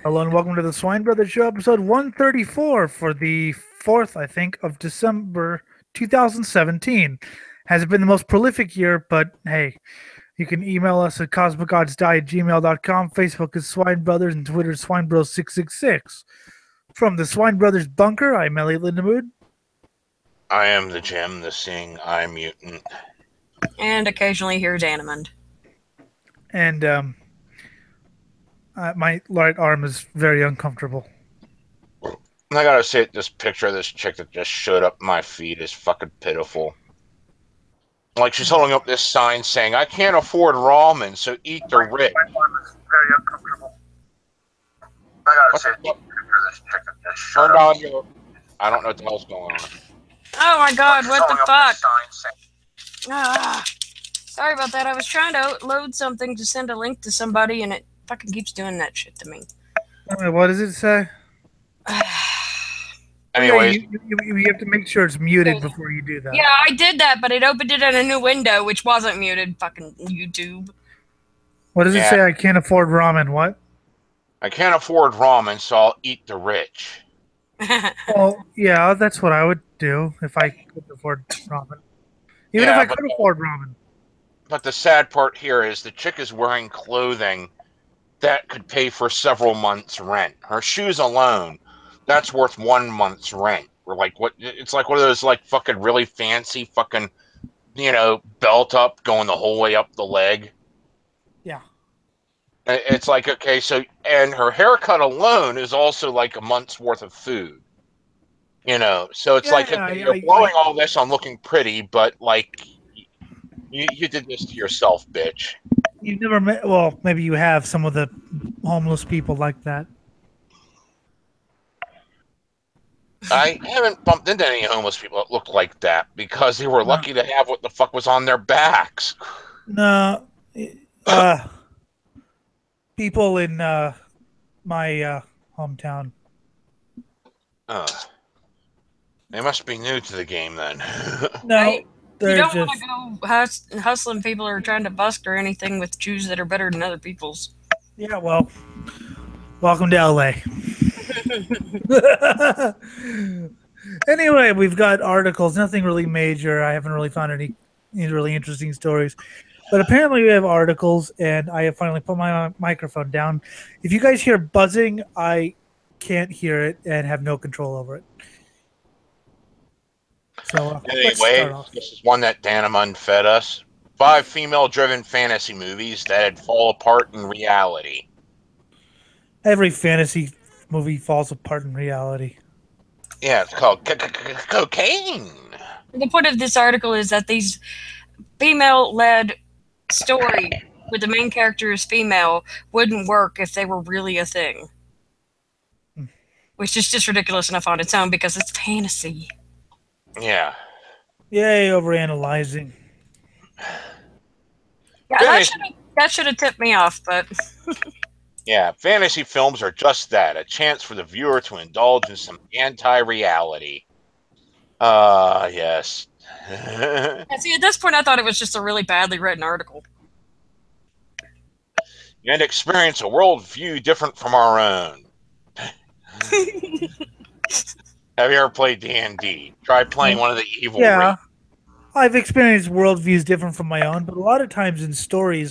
Hello and welcome to the Swine Brothers Show, episode 134 for the 4th, I think, of December 2017. Hasn't been the most prolific year, but hey, you can email us at cosmicgodsdie@gmail.com. Facebook is Swine Brothers and Twitter is SwineBros666. From the Swine Brothers bunker, I'm Elliot Lindemood. I am the Jim, the Sing, I Mutant. And occasionally here's Animond. And my right arm is very uncomfortable. I gotta say, this picture of this chick that just showed up my feed is fucking pitiful. Like, she's holding up this sign saying, I can't afford ramen, so eat the rich. My arm is very uncomfortable. I gotta say, the picture of this chick that just showed up. I don't know what the hell's going on. Oh my god, what the fuck? Sorry about that. I was trying to load something to send a link to somebody and it fucking keeps doing that shit to me. What does it say? Anyways, you have to make sure it's muted before you do that. Yeah, I did that, but it opened it in a new window, which wasn't muted. Fucking YouTube. What does it say? I can't afford ramen. What? I can't afford ramen, so I'll eat the rich. Well, yeah, that's what I would do if I could afford ramen. Even if I could afford ramen. But the sad part here is the chick is wearing clothing that could pay for several months' rent. Her shoes alone, that's worth 1 month's rent. Or like what? It's like one of those like fucking really fancy fucking, belt up going the whole way up the leg. Yeah. It's like, okay, so, and her haircut alone is also like a month's worth of food. So it's you're blowing all this on looking pretty, but like, you did this to yourself, bitch. You've never met, well, maybe you have some of the homeless people like that. I haven't bumped into any homeless people that look like that because they were lucky to have what the fuck was on their backs. No. People in my hometown. They must be new to the game then. No. You don't want to go hustling people or trying to bust or anything with shoes that are better than other people's. Yeah, well, welcome to LA. Anyway, we've got articles, nothing really major. I haven't really found any really interesting stories. But apparently we have articles, and I have finally put my microphone down. If you guys hear buzzing, I can't hear it and have no control over it. So, anyway, this is one that Danamund fed us. 5 female-driven fantasy movies that'd fall apart in reality. Every fantasy movie falls apart in reality. Yeah, it's called cocaine. The point of this article is that these female-led story where the main character is female wouldn't work if they were really a thing. Which is just ridiculous enough on its own because it's fantasy. Yeah. Yay, overanalyzing. Yeah, that should have tipped me off, but... Yeah, fantasy films are just that, a chance for the viewer to indulge in some anti-reality. Yes. See, at this point, I thought it was just a really badly written article. And experience a worldview different from our own. Have you ever played D&D? Try playing one of the evil races. I've experienced worldviews different from my own, but a lot of times in stories,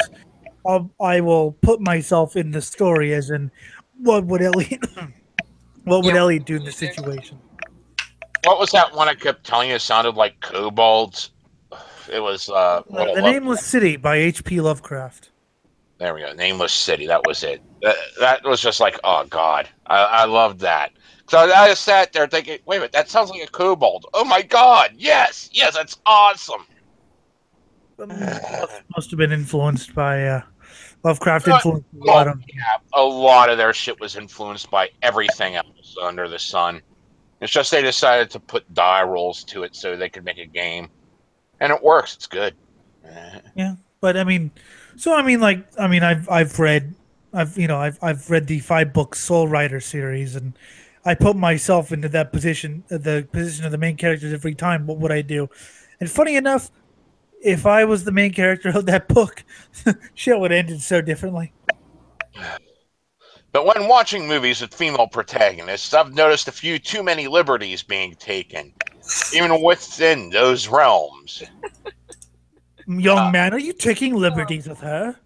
I will put myself in the story, as in, what would Elliot do in the situation? What was that one I kept telling you? It sounded like kobolds. It was The Nameless City by H.P. Lovecraft. There we go. Nameless City. That was it. That was just like, oh god, I loved that. So I just sat there thinking, wait a minute, that sounds like a kobold. Oh my god, yes, that's awesome. Must have been influenced by Lovecraft. Influenced a lot of their shit was influenced by everything else under the sun. It's just they decided to put die rolls to it so they could make a game, and it works. It's good. Yeah, but I've read the 5-book Soul Rider series, and I put myself into that position, the position of the main characters every time. What would I do? And funny enough, if I was the main character of that book, shit would have ended so differently. But when watching movies with female protagonists, I've noticed a few too many liberties being taken, even within those realms. Young man, are you taking liberties with her?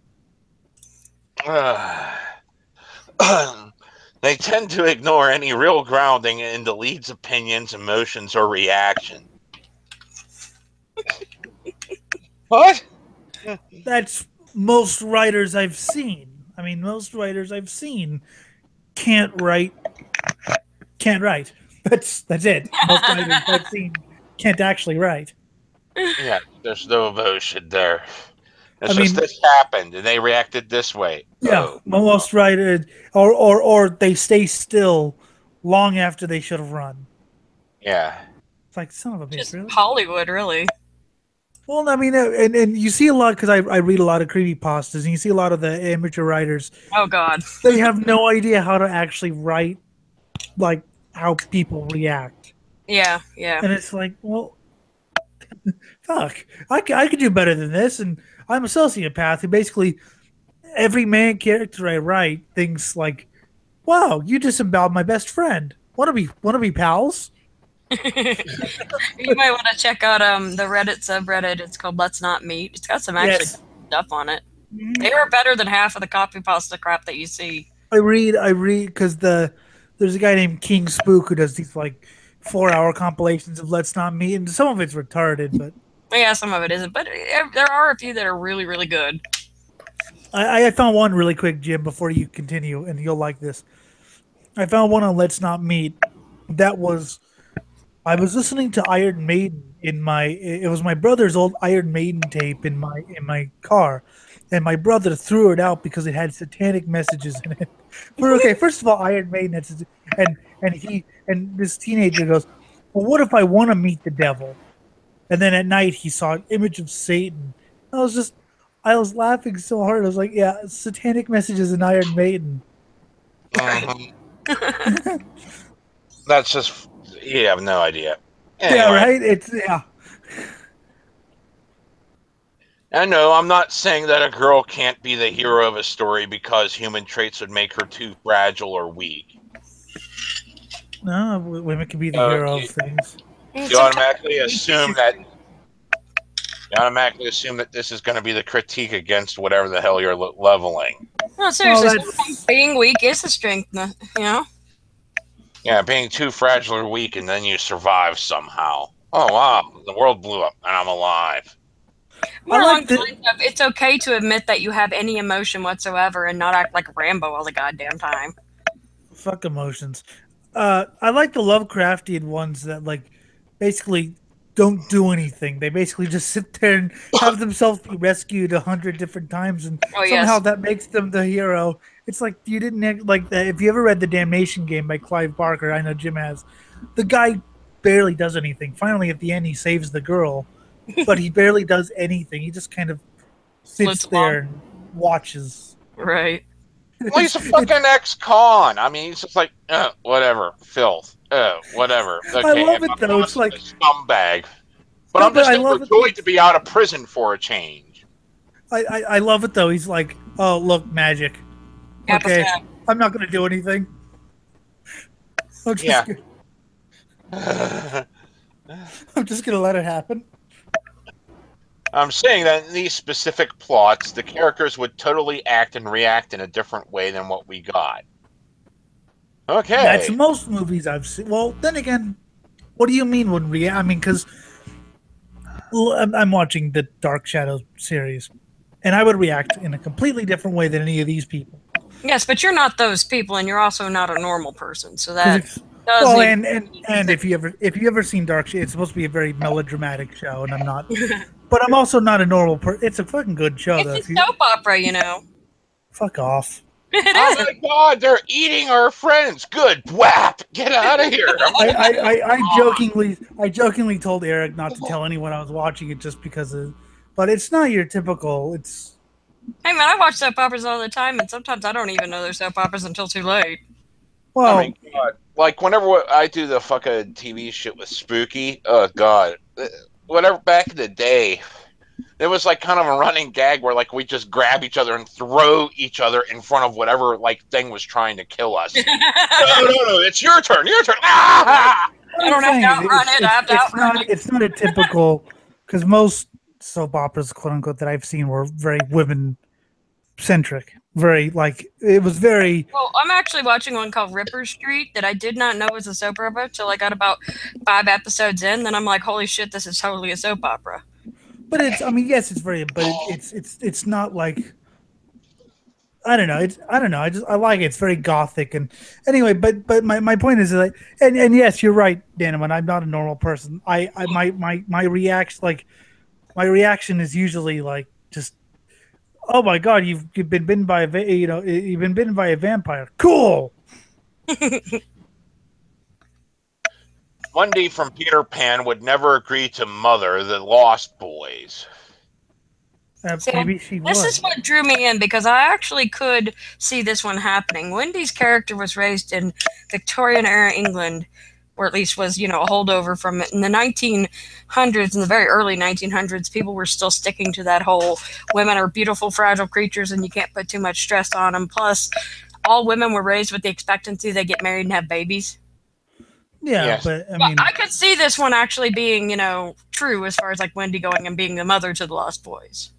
They tend to ignore any real grounding in the lead's opinions, emotions, or reaction. What? That's most writers I've seen. I mean, most writers I've seen can't write. Can't write. That's it. Most writers I've seen can't actually write. Yeah, there's no emotion there. It's I just mean, this happened, and they reacted this way. yeah, Oh, most writers, or they stay still long after they should have run. yeah. It's like, son of a bitch, Just really? Hollywood, really. Well, I mean, and you see a lot because I read a lot of creepypastas, and you see a lot of the amateur writers. Oh God. They have no idea how to actually write, like, how people react. Yeah, yeah. And it's like, well, fuck, I could do better than this. And I'm a sociopath who basically every main character I write thinks like, wow, you disemboweled my best friend. Want to be pals? You might want to check out the Reddit subreddit. It's called Let's Not Meet. It's got some actually Yes. stuff on it. They are better than half of the copy pasta crap that you see. I read because there's a guy named King Spook who does these like 4-hour compilations of Let's Not Meet, and some of it's retarded, but Yeah, some of it isn't, but there are a few that are really, really good. I found one really quick, Jim, before you continue, and you'll like this. I found one on Let's Not Meet that was I was listening to Iron Maiden it was my brother's old Iron Maiden tape in my car, and my brother threw it out because it had satanic messages in it. But okay, first of all, Iron Maiden had and this teenager goes, well, what if I want to meet the devil? And then at night he saw an image of Satan. I was laughing so hard. I was like, yeah, satanic messages in Iron Maiden. That's just, you have no idea. Yeah, Anyway, right? Yeah. I know I'm not saying that a girl can't be the hero of a story because human traits would make her too fragile or weak. No, women can be the hero of things. You automatically assume that this is going to be the critique against whatever the hell you're leveling. No, seriously, Well, sometimes being weak is a strength, you know? Yeah, being too fragile or weak and then you survive somehow. Oh, wow, the world blew up and I'm alive. More along the lines of, it's okay to admit that you have any emotion whatsoever and not act like Rambo all the goddamn time. Fuck emotions. I like the Lovecraftian ones that like basically don't do anything. They basically just sit there and have themselves be rescued 100 different times, and somehow that makes them the hero. It's like you didn't like that. If you ever read The Damnation Game by Clive Barker, I know Jim has. The guy barely does anything. Finally, at the end, he saves the girl, but he barely does anything. He just kind of sits there and watches. Right. Well, he's a fucking ex-con. I mean, he's just like, whatever, filth, whatever. Okay, I love it though. It's like a scumbag, but I'm just overjoyed to be out of prison for a change. I love it though. He's like, oh look, magic. Okay, I'm not going to do anything. I'm just going to let it happen. I'm saying that in these specific plots, the characters would totally act and react in a different way than what we got. Okay. That's most movies I've seen. Well, then again, what do you mean when react? I mean, because I'm watching the Dark Shadows series, and I would react in a completely different way than any of these people. Yes, but you're not those people, and you're also not a normal person, so that does. Well, and if you ever seen Dark Shadows, it's supposed to be a very melodramatic show, and I'm not. But I'm also not a normal person. It's a fucking good show, though. It's a soap opera, you know. Fuck off. Oh my god, they're eating our friends. Good. Whap! Get out of here. I jokingly told Eric not to tell anyone I was watching it just because of, but it's not your typical. It's. Hey man, I watch soap operas all the time, and sometimes I don't even know they're soap operas until too late. Well, oh my god. Like whenever I do the fucking TV shit with Spooky, oh god. Whatever back in the day, It was like kind of a running gag where like we just grab each other and throw each other in front of whatever like thing was trying to kill us. No, it's your turn, your turn. Ah! I don't have to outrun it. I have to outrun it. It's not a typical, because most soap operas, quote unquote, that I've seen were very women centric. Very it was very. Well, I'm actually watching one called Ripper Street that I did not know was a soap opera till I got about 5 episodes in. Then I'm like, holy shit, this is totally a soap opera. But it's, I mean, yes, it's very, but it's not like, I don't know. I don't know. I like it. It's very gothic. And anyway, but my point is like, and yes, you're right, Danaman. I'm not a normal person. My reaction is usually like just, oh my God, you've been bitten by you've been bitten by a vampire. Cool. Wendy from Peter Pan would never agree to mother the Lost Boys. Maybe she would. This is what drew me in, because I actually could see this one happening. Wendy's character was raised in Victorian era England, or at least was, a holdover from it. In the 1900s, in the very early 1900s, people were still sticking to that whole women are beautiful, fragile creatures and you can't put too much stress on them. Plus, all women were raised with the expectancy they get married and have babies. Yeah, yes. But I mean, I could see this one actually being, true as far as like Wendy going and being the mother to the Lost Boys.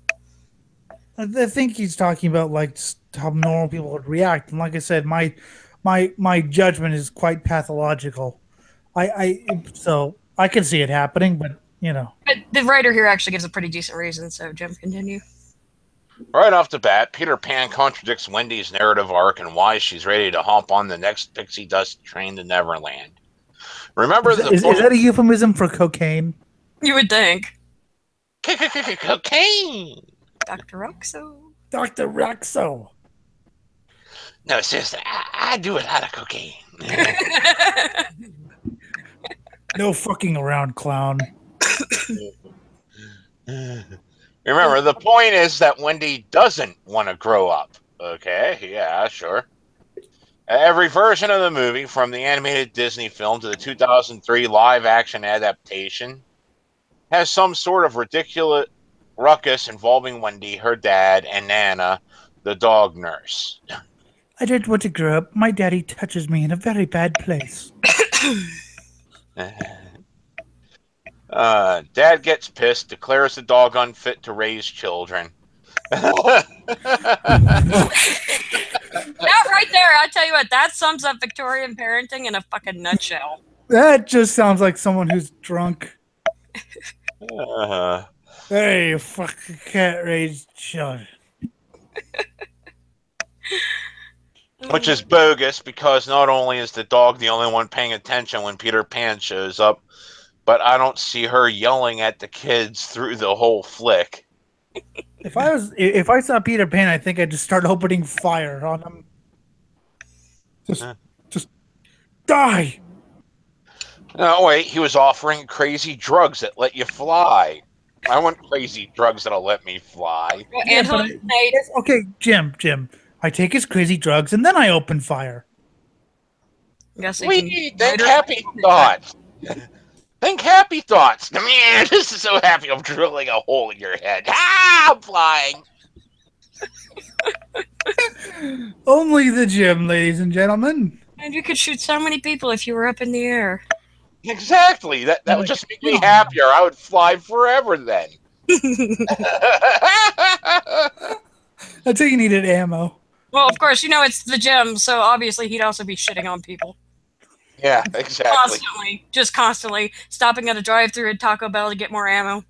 I think he's talking about like how normal people would react, and like I said, my judgment is quite pathological. So I can see it happening, but But the writer here actually gives a pretty decent reason. So Jim, continue. Right off the bat, Peter Pan contradicts Wendy's narrative arc and why she's ready to hop on the next pixie dust train to Neverland. Remember is that a euphemism for cocaine? You would think. Cocaine. Dr. Roxo. Dr. Roxo. No, seriously, I do a lot of cocaine. No fucking around, clown. Remember, the point is that Wendy doesn't want to grow up. Okay, yeah, sure. Every version of the movie, from the animated Disney film to the 2003 live-action adaptation, has some sort of ridiculous ruckus involving Wendy, her dad, and Nana, the dog nurse. I didn't want to grow up. My daddy touches me in a very bad place. Dad gets pissed, declares the dog unfit to raise children. That right there, I tell you what, that sums up Victorian parenting in a fucking nutshell. That just sounds like someone who's drunk. Hey, you fucking can't raise children. Which is bogus, because not only is the dog the only one paying attention when Peter Pan shows up, but I don't see her yelling at the kids through the whole flick. If I saw Peter Pan, I think I'd just start opening fire on him. Just die. No, wait, he was offering crazy drugs that let you fly. I want crazy drugs that'll let me fly. Well, okay, Jim. I take his crazy drugs and then I open fire. Think happy thoughts. Think happy thoughts. Man, this is so happy I'm drilling a hole in your head. Ah, I'm flying. Only the Jim, ladies and gentlemen. And you could shoot so many people if you were up in the air. Exactly. That would just make me happier. I would fly forever then. That's how you needed ammo. Well, of course, it's the Jim, so obviously he'd also be shitting on people. Yeah, exactly. Constantly stopping at a drive-thru at Taco Bell to get more ammo.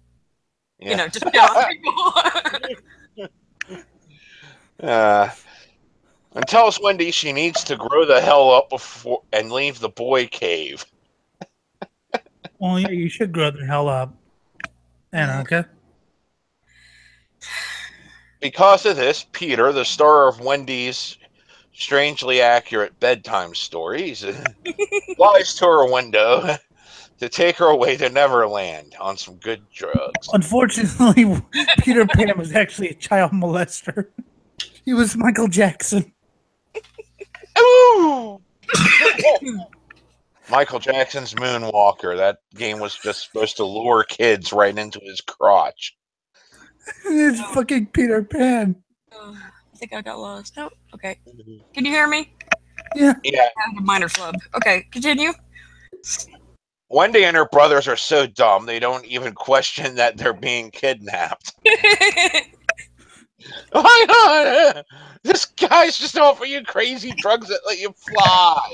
Yeah. Just shit on people. And tells Wendy she needs to grow the hell up before and leave the boy cave. Well, yeah, you should grow the hell up. Okay. Because of this, Peter, the star of Wendy's strangely accurate bedtime stories, flies to her window to take her away to Neverland on some good drugs. Unfortunately, Peter Pan was actually a child molester. He was Michael Jackson. Ooh! Michael Jackson's Moonwalker. That game was just supposed to lure kids right into his crotch. It's fucking Peter Pan. I think I got lost. Oh, okay. Can you hear me? Yeah. Yeah. I had a minor flub. Okay, continue. Wendy and her brothers are so dumb they don't even question that they're being kidnapped. Why not? This guy's just offering you crazy drugs that let you fly.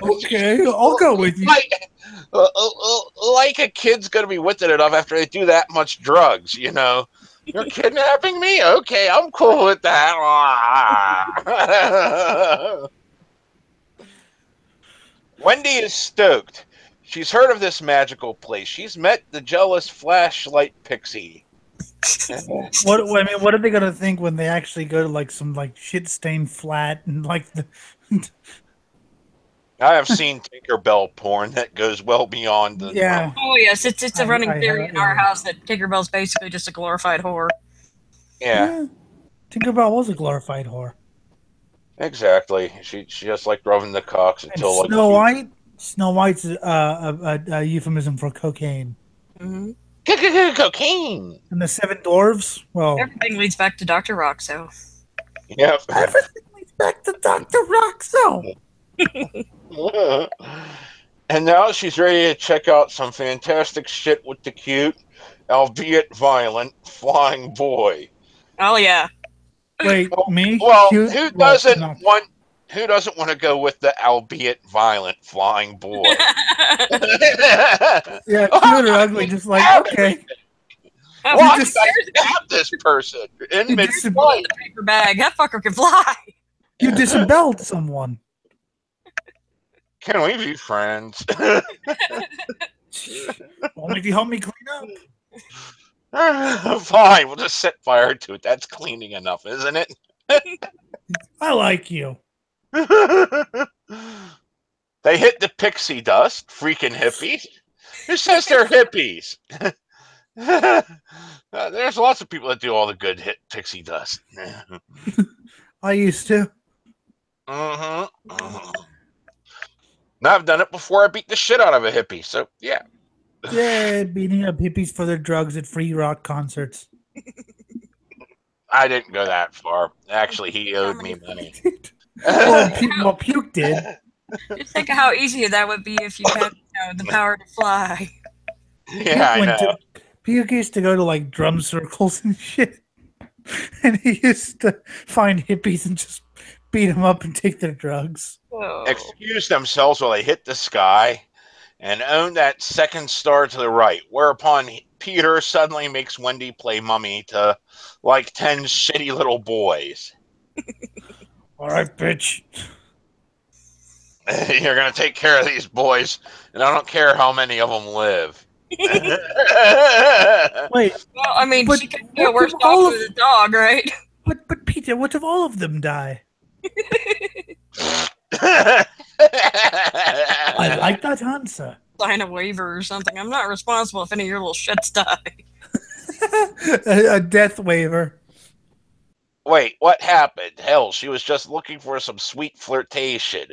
Okay, I'll go with you. Like a kid's gonna be with it enough after they do that much drugs, you know. You're kidnapping me? Okay, I'm cool with that. Wendy is stoked. She's heard of this magical place. She's met the jealous flashlight pixie. What I mean, what are they gonna think when they actually go to like some like shit stained flat and like the I have seen Tinkerbell porn that goes well beyond the yeah. Oh yes, it's a running theory in our yeah. house that Tinkerbell's basically just a glorified whore. Yeah, Tinkerbell was a glorified whore. exactly. She just liked rubbing the cocks And until like Snow White's a euphemism for cocaine. Mm-hmm. cocaine. And the Seven Dwarves, well, Everything leads back to Dr. Roxo. Yep. everything leads back to Dr. Roxo. And now she's ready to check out some fantastic shit with the cute, albeit violent, flying boy. Oh yeah. Wait, me? Well, Cute? who Well, doesn't not- want? Who doesn't want to go with the albeit violent flying boy? Yeah, cute or ugly, just like okay. Why just- did I stab this person in You mid-flight? Paper bag. That fucker can fly. You disemboweled someone. Can we be friends? Only if you help me clean up. Fine, we'll just set fire to it. That's cleaning enough, isn't it? I like you. They hit the pixie dust, freaking hippies. Who says they're hippies? There's lots of people that do all the good hit pixie dust. I used to. Mm-hmm. Now I've done it before. I beat the shit out of a hippie. So yeah. Yeah, beating up hippies for their drugs at free rock concerts. I didn't go that far. Actually, he owed me money. Well, Puke did. Just think of how easy that would be if you had the power to fly. Yeah, I know. Puke used to go to like drum circles and shit. And he used to find hippies and just beat them up and take their drugs. Oh. Excuse themselves while they hit the sky and own that second star to the right, whereupon Peter suddenly makes Wendy play mummy to like 10 shitty little boys. All right, bitch. You're going to take care of these boys, and I don't care how many of them live. Wait, Well, I mean, But she could do what worse if all off with a dog, right? but Peter, what if all of them die? I like that answer. Sign a waiver or something. I'm not responsible if any of your little shits die. a death waiver. Wait, what happened? Hell, she was just looking for some sweet flirtation.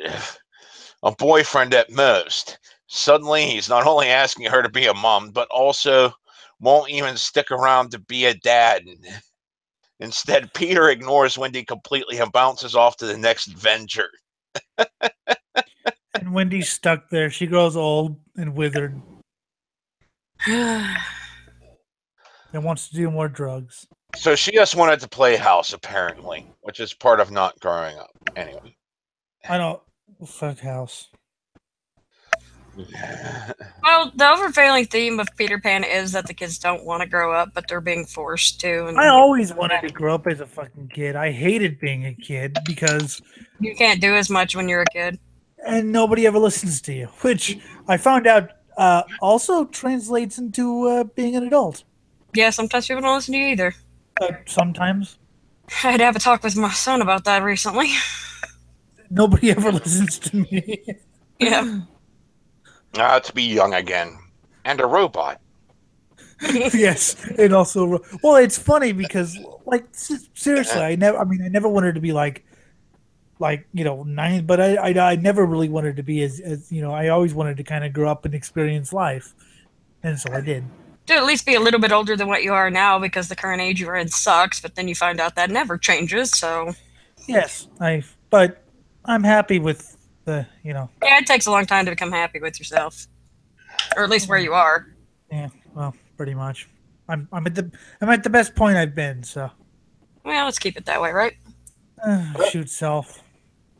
A boyfriend at most. Suddenly, he's not only asking her to be a mom, but also won't even stick around to be a dad. Instead, Peter ignores Wendy completely and bounces off to the next venture. And Wendy's stuck there. She grows old and withered and wants to do more drugs. So she just wanted to play house, apparently, which is part of not growing up. Anyway. I don't. Fuck house. Well, the overvailing theme of Peter Pan is that the kids don't want to grow up, but they're being forced to. And I always wanted to grow up as a fucking kid. I hated being a kid because you can't do as much when you're a kid. and nobody ever listens to you, which I found out also translates into being an adult. Yeah, sometimes people don't listen to you either. Sometimes I had to have a talk with my son about that recently. nobody ever listens to me. Yeah. To be young again. And a robot. Yes, and also, well, it's funny because, like, seriously, I never wanted to be like nine, but I never really wanted to be as I always wanted to kind of grow up and experience life, and so I did. To at least be a little bit older than what you are now, because the current age you're in sucks, but then you find out that never changes, so. Yes, but I'm happy with Yeah, it takes a long time to become happy with yourself. Or at least where you are. yeah, well, pretty much. I'm at the best point I've been, so Well, let's keep it that way, right? shoot self.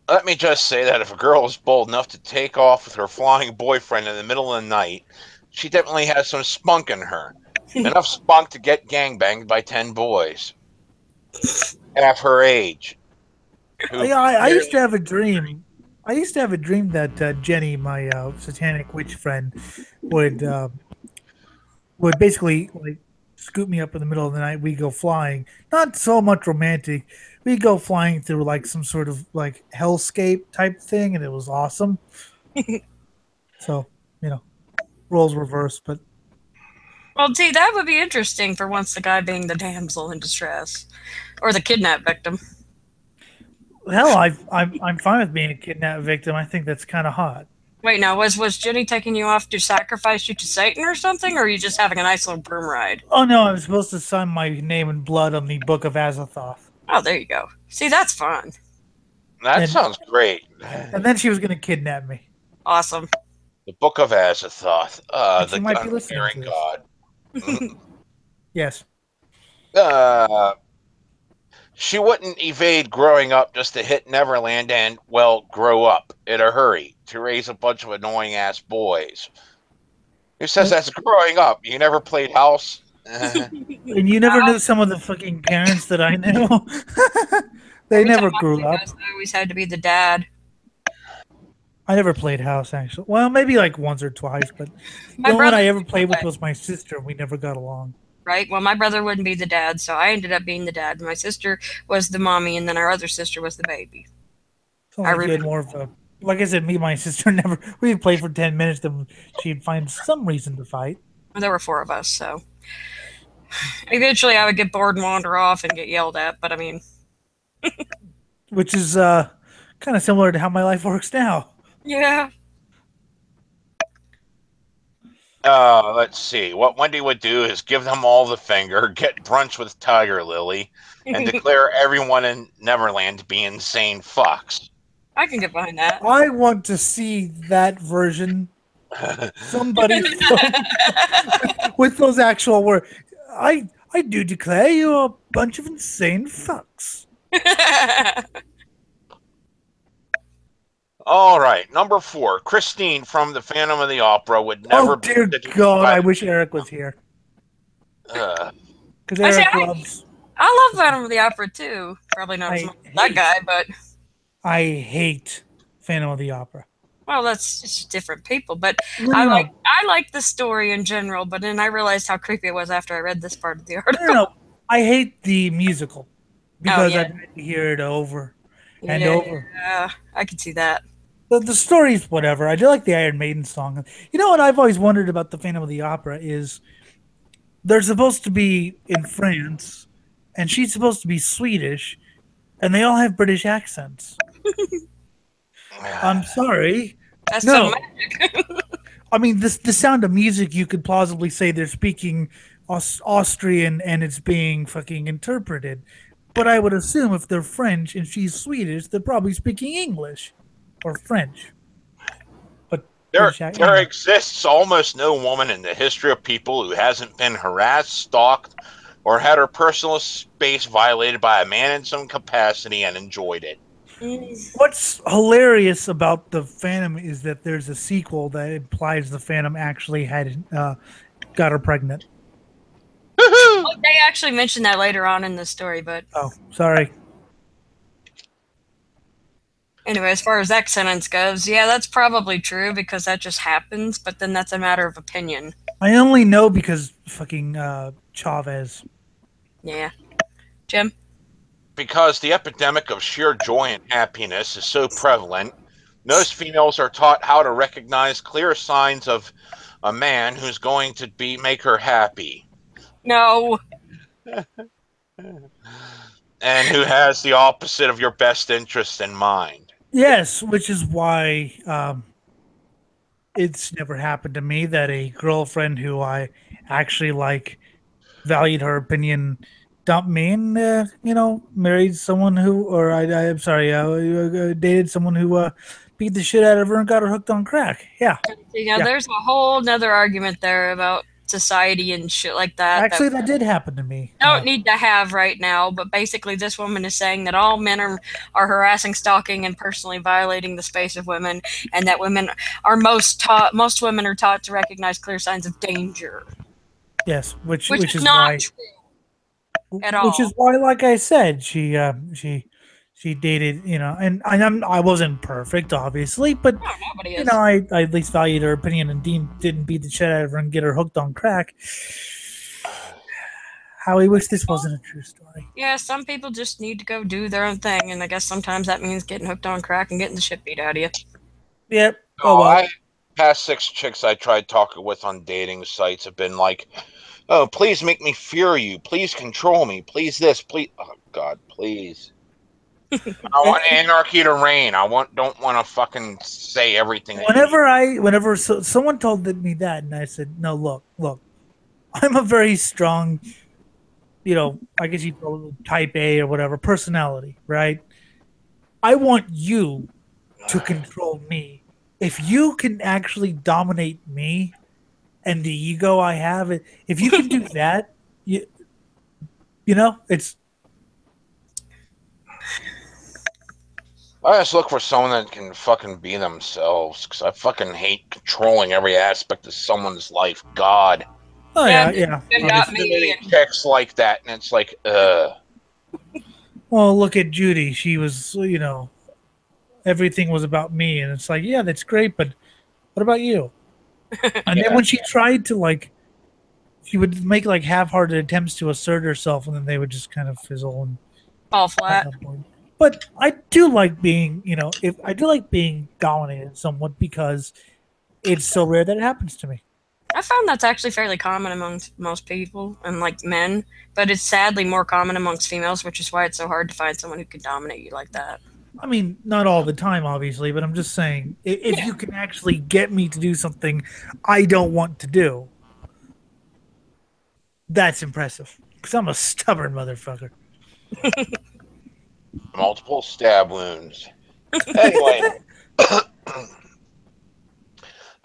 Let me just say that if a girl is bold enough to take off with her flying boyfriend in the middle of the night, she definitely has some spunk in her. Enough spunk to get gangbanged by 10 boys. Half her age. I used to have a dream. I used to have a dream that Jenny, my satanic witch friend, would would basically like scoop me up in the middle of the night. We go flying, not so much romantic. We go flying through like some sort of like hellscape type thing, and it was awesome. So you know, roles reversed, but Well, see, that would be interesting for once the guy being the damsel in distress. Or the kidnap victim. hell, I'm fine with being a kidnapped victim. I think that's kind of hot. Wait, now, was Jenny taking you off to sacrifice you to Satan or something, or are you just having a nice little broom ride? Oh no, I'm supposed to sign my name in blood on the Book of Azathoth. Oh, there you go. See, that's fun. That And, sounds great. and then she was going to kidnap me. Awesome. The Book of Azathoth. And she The might be listening gun-bearing to this. god. Yes. Uh, she wouldn't evade growing up just to hit Neverland and, well, grow up in a hurry to raise a bunch of annoying ass boys. Who says that's growing up? You never played house? And you never knew some of the fucking parents that I knew. They Every never time I grew played up. House, I always had to be the dad. I never played house actually. Well, maybe like once or twice, but My the only one brother, I ever played with was my sister, and we never got along. right? Well, my brother wouldn't be the dad, so I ended up being the dad. My sister was the mommy, and then our other sister was the baby. So I like you had remember. more of a like I said, me and my sister never we'd play for 10 minutes, then she'd find some reason to fight. There were four of us, so eventually I would get bored and wander off and get yelled at. But I mean, Which is kind of similar to how my life works now. yeah. Let's see. What Wendy would do is give them all the finger, get brunch with Tiger Lily, and declare everyone in Neverland to be insane fucks. I can get behind that. I want to see that version. Somebody with those actual words. I do declare you a bunch of insane fucks. All right, number 4. Christine from the Phantom of the Opera would never Oh dear God! I wish Eric was here because Eric loves. I love Phantom of the Opera too. Probably not as much as that guy, but I hate Phantom of the Opera. Well, that's just different people, but No. I like the story in general. But then I realized how creepy it was after I read this part of the article. No, I hate the musical because I've had to hear it over and over. Yeah, I can see that. The story's whatever. I do like the Iron Maiden song. You know what I've always wondered about the Phantom of the Opera is they're supposed to be in France, and she's supposed to be Swedish, and they all have British accents. I'm sorry. That's no. So magic. I mean, the Sound of Music, you could plausibly say they're speaking Austrian and it's being fucking interpreted. But I would assume if they're French and she's Swedish, they're probably speaking English or French. But there exists almost no woman in the history of people who hasn't been harassed, stalked, or had her personal space violated by a man in some capacity and enjoyed it. What's hilarious about the Phantom is that there's a sequel that implies the Phantom actually had got her pregnant. Well, they actually mentioned that later on in the story, but oh, sorry. Anyway, as far as that sentence goes, yeah, that's probably true because that just happens. But then that's a matter of opinion. I only know because fucking Chavez. Yeah, Jim. Because the epidemic of sheer joy and happiness is so prevalent, most females are taught how to recognize clear signs of a man who's going to make her happy. No. And who has the opposite of your best interest in mind. Yes, which is why it's never happened to me that a girlfriend who I actually like valued her opinion dumped me and married someone who, or I'm sorry, dated someone who beat the shit out of her and got her hooked on crack. Yeah, You know, yeah. there's a whole nother argument there about society and shit like that Actually, that did happen to me. don't need to have right now, but basically this woman is saying that all men are harassing, stalking, and personally violating the space of women, and that women are most women are taught to recognize clear signs of danger. Yes, Which which is is not why, true at all. like I said, she dated, I wasn't perfect, obviously, but No, nobody is. I at least valued her opinion and didn't beat the shit out of her and get her hooked on crack. How I wish this wasn't a true story. Yeah, some people just need to go do their own thing, and I guess sometimes that means getting hooked on crack and getting the shit beat out of you. Yep. Oh Oh, well. I past 6 chicks I tried talking with on dating sites have been like, "Oh, please make me fear you. Please control me. Please this. Please, oh God, please. I want anarchy to reign. Don't want to fucking say everything that you need." Whenever someone told me that, and I said, "No, look, I'm a very strong, I guess you call it type A or whatever personality, right? I want you to control me. If you can actually dominate me and the ego I have, if you can do that, it's I just look for someone that can fucking be themselves because I fucking hate controlling every aspect of someone's life. God, oh Yeah, yeah. it got too Obviously. many me. And chicks like that, and it's like, Well, look at Judy. She was, everything was about me, and it's like, yeah, that's great, but what about you? And then yeah. when she tried to she would make like half-hearted attempts to assert herself, and then they would just kind of fizzle and fall at flat. that point. But I do like being, if I do like being dominated somewhat because it's so rare that it happens to me. I found that's actually fairly common amongst most people and like men, but it's sadly more common amongst females, which is why it's so hard to find someone who can dominate you like that. I mean, not all the time, obviously, but I'm just saying, if Yeah. you can actually get me to do something I don't want to do, that's impressive. Because I'm a stubborn motherfucker. Multiple stab wounds. Anyway,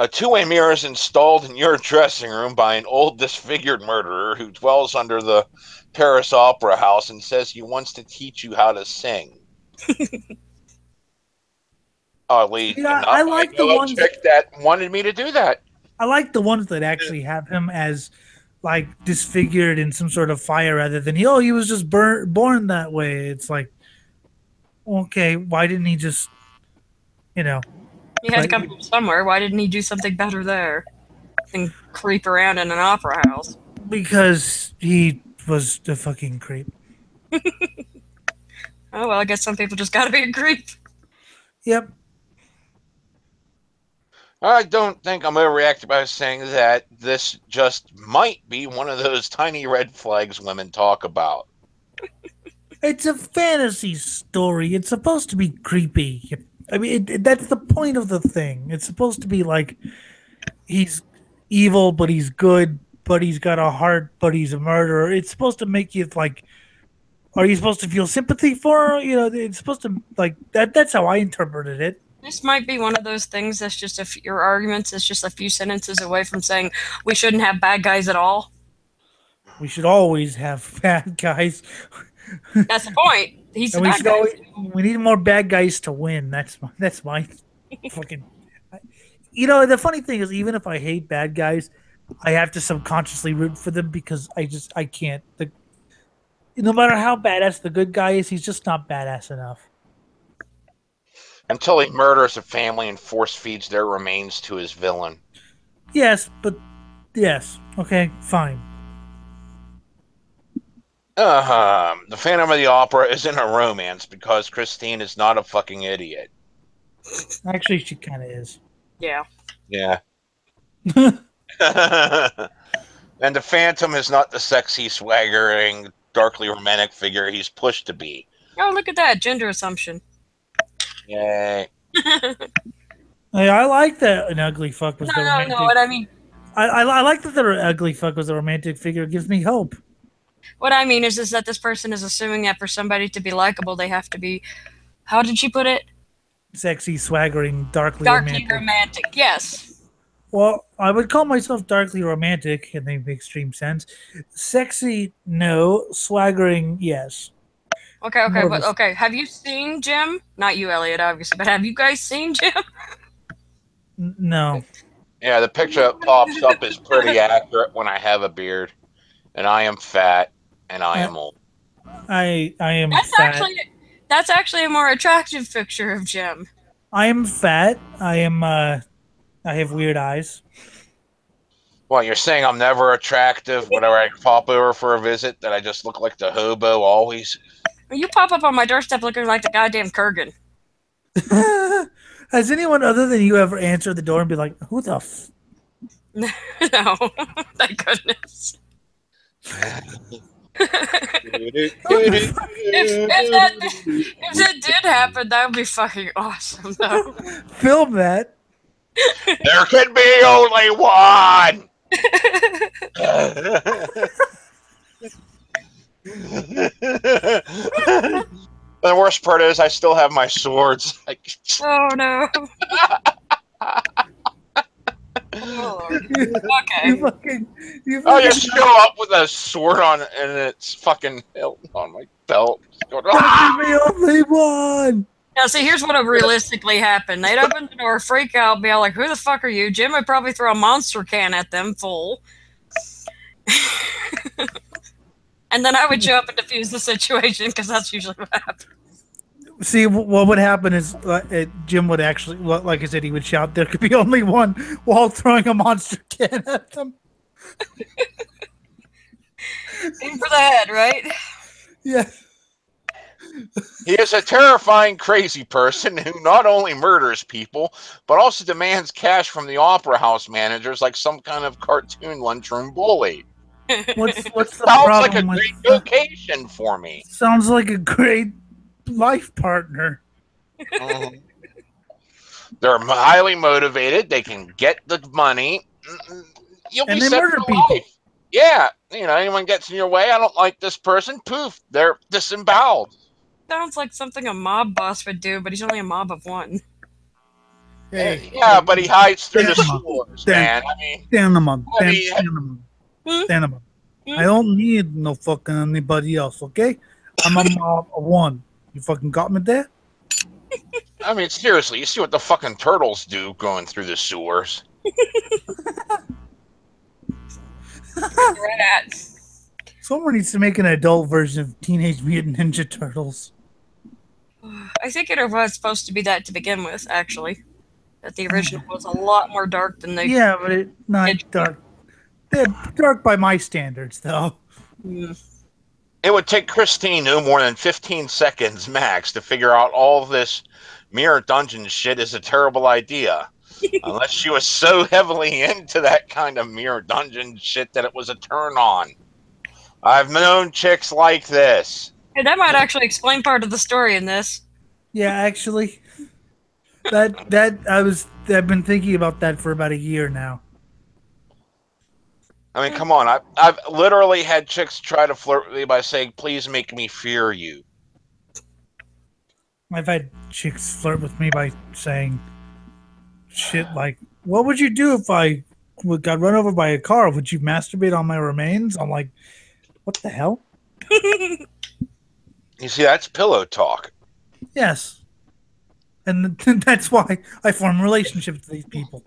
a two-way mirror is installed in your dressing room by an old disfigured murderer who dwells under the Paris Opera House and says he wants to teach you how to sing. Oddly Yeah, enough, I know a chick that wanted me to do that. I like the ones that actually have him as like disfigured in some sort of fire rather than he was just born that way. It's like, okay, why didn't he just, you know, He had to but come from somewhere. Why didn't he do something better there than creep around in an opera house? because he was the fucking creep. Oh, well, I guess some people just gotta be a creep. Yep. I don't think I'm overreacting by saying that this just might be one of those tiny red flags women talk about. It's a fantasy story. It's supposed to be creepy. I mean, that's the point of the thing. It's supposed to be like he's evil, but he's good, but he's got a heart, but he's a murderer. It's supposed to make you like, are you supposed to feel sympathy for her? It's supposed to like that. That's how I interpreted it. This might be one of those things that's just your arguments is just a few sentences away from saying we shouldn't have bad guys at all. We should always have bad guys, That's the point. He's the and we bad should guy. always we need more bad guys to win. That's my fucking. The funny thing is, even if I hate bad guys, I have to subconsciously root for them because I can't. No matter how badass the good guy is, he's just not badass enough. Until he murders a family and force feeds their remains to his villain. Yes, but yes, okay, fine. The Phantom of the Opera isn't a romance because Christine is not a fucking idiot. Actually, she kind of is. Yeah. Yeah. And the Phantom is not the sexy, swaggering, darkly romantic figure he's pushed to be. Oh, look at that gender assumption. Yay. Hey, I like that an ugly fuck was the No. romantic. What I mean, I like that the ugly fuck was a romantic figure. It gives me hope. what I mean is that this person is assuming that for somebody to be likable, they have to be. How did she put it? Sexy, swaggering, darkly Darkly romantic. romantic. Yes. Well, I would call myself darkly romantic in the extreme sense. Sexy, no. Swaggering, yes. Okay, More of a but okay. Have you seen Jim? Not you, Elliot, obviously, but have you guys seen Jim? no. Yeah, the picture that pops up is pretty accurate when I have a beard, and I am fat, and I I am old. I am That's fat. actually that's actually a more attractive picture of Jim. I am fat. I am I have weird eyes. Well, you're saying I'm never attractive whenever I pop over for a visit, that I just look like the hobo always? You pop up on my doorstep looking like the goddamn Kurgan. Has anyone other than you ever answered the door and be like, "Who the f-" No, thank goodness. If that did happen, that would be fucking awesome, though. film that? There can be only one. The worst part is I still have my swords. Oh no. Oh Lord. You Okay. fucking, you I fucking just show up with a sword on and it's fucking hilt on my belt. Going, There can be only one. Now, see, here's what would realistically happen. They'd open the door, freak out, be all like, "Who the fuck are you?" Jim would probably throw a monster can at them full. And then I would show up and defuse the situation because that's usually what happens. See, what would happen is Jim would actually, like I said, he would shout, "There could be only one," while throwing a monster can at them. Aim for the head, right? Yeah. he is a terrifying, crazy person who not only murders people, but also demands cash from the opera house managers like some kind of cartoon lunchroom bully. What's the Sounds like a problem with? great vocation for me. Sounds like a great life partner. Mhm. They're highly motivated. They can get the money. You'll And be they set murder for people. life. Yeah, anyone gets in your way, I don't like this person. Poof, they're disemboweled. Sounds like something a mob boss would do, but he's only a mob of one. Hey, Yeah, but he hides through the stand them up. sewers, Stand, man. stand them up. I mean, Stand them up. Hmm? Stand them up. Hmm? I don't need no fucking anybody else, okay? I'm a mob of one. You fucking got me there? seriously, you see what the fucking turtles do going through the sewers. Right at. Someone needs to make an adult version of Teenage Mutant Ninja Turtles. I think it was supposed to be that to begin with, actually. That the original was a lot more dark than they. Yeah, but it's not dark. They're dark by my standards, though. It would take Christine no more than 15 seconds max to figure out all this mirror dungeon shit is a terrible idea. Unless she was so heavily into that kind of mirror dungeon shit that it was a turn on. I've known chicks like this. Hey, that might actually explain part of the story in this. Yeah, actually, I've been thinking about that for about a year now. I mean, come on. I've literally had chicks try to flirt with me by saying, please make me fear you. I've had chicks flirt with me by saying shit like, "What would you do if I got run over by a car? Would you masturbate on my remains?" I'm like, what the hell? You see, that's pillow talk. Yes. And that's why I form relationships with these people.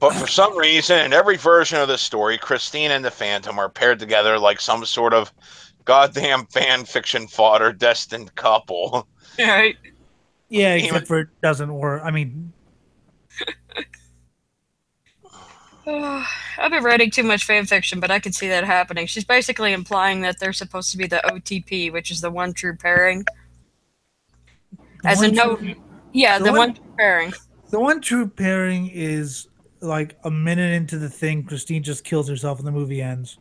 But for some reason, in every version of the story, Christine and the Phantom are paired together like some sort of goddamn fan fiction fodder destined couple. Right. Yeah, except for it doesn't work. I mean, I've been writing too much fan fiction, but I can see that happening. She's basically implying that they're supposed to be the OTP, which is the one true pairing. As in, no, yeah, the one true pairing. The one true pairing is like a minute into the thing, Christine just kills herself and the movie ends.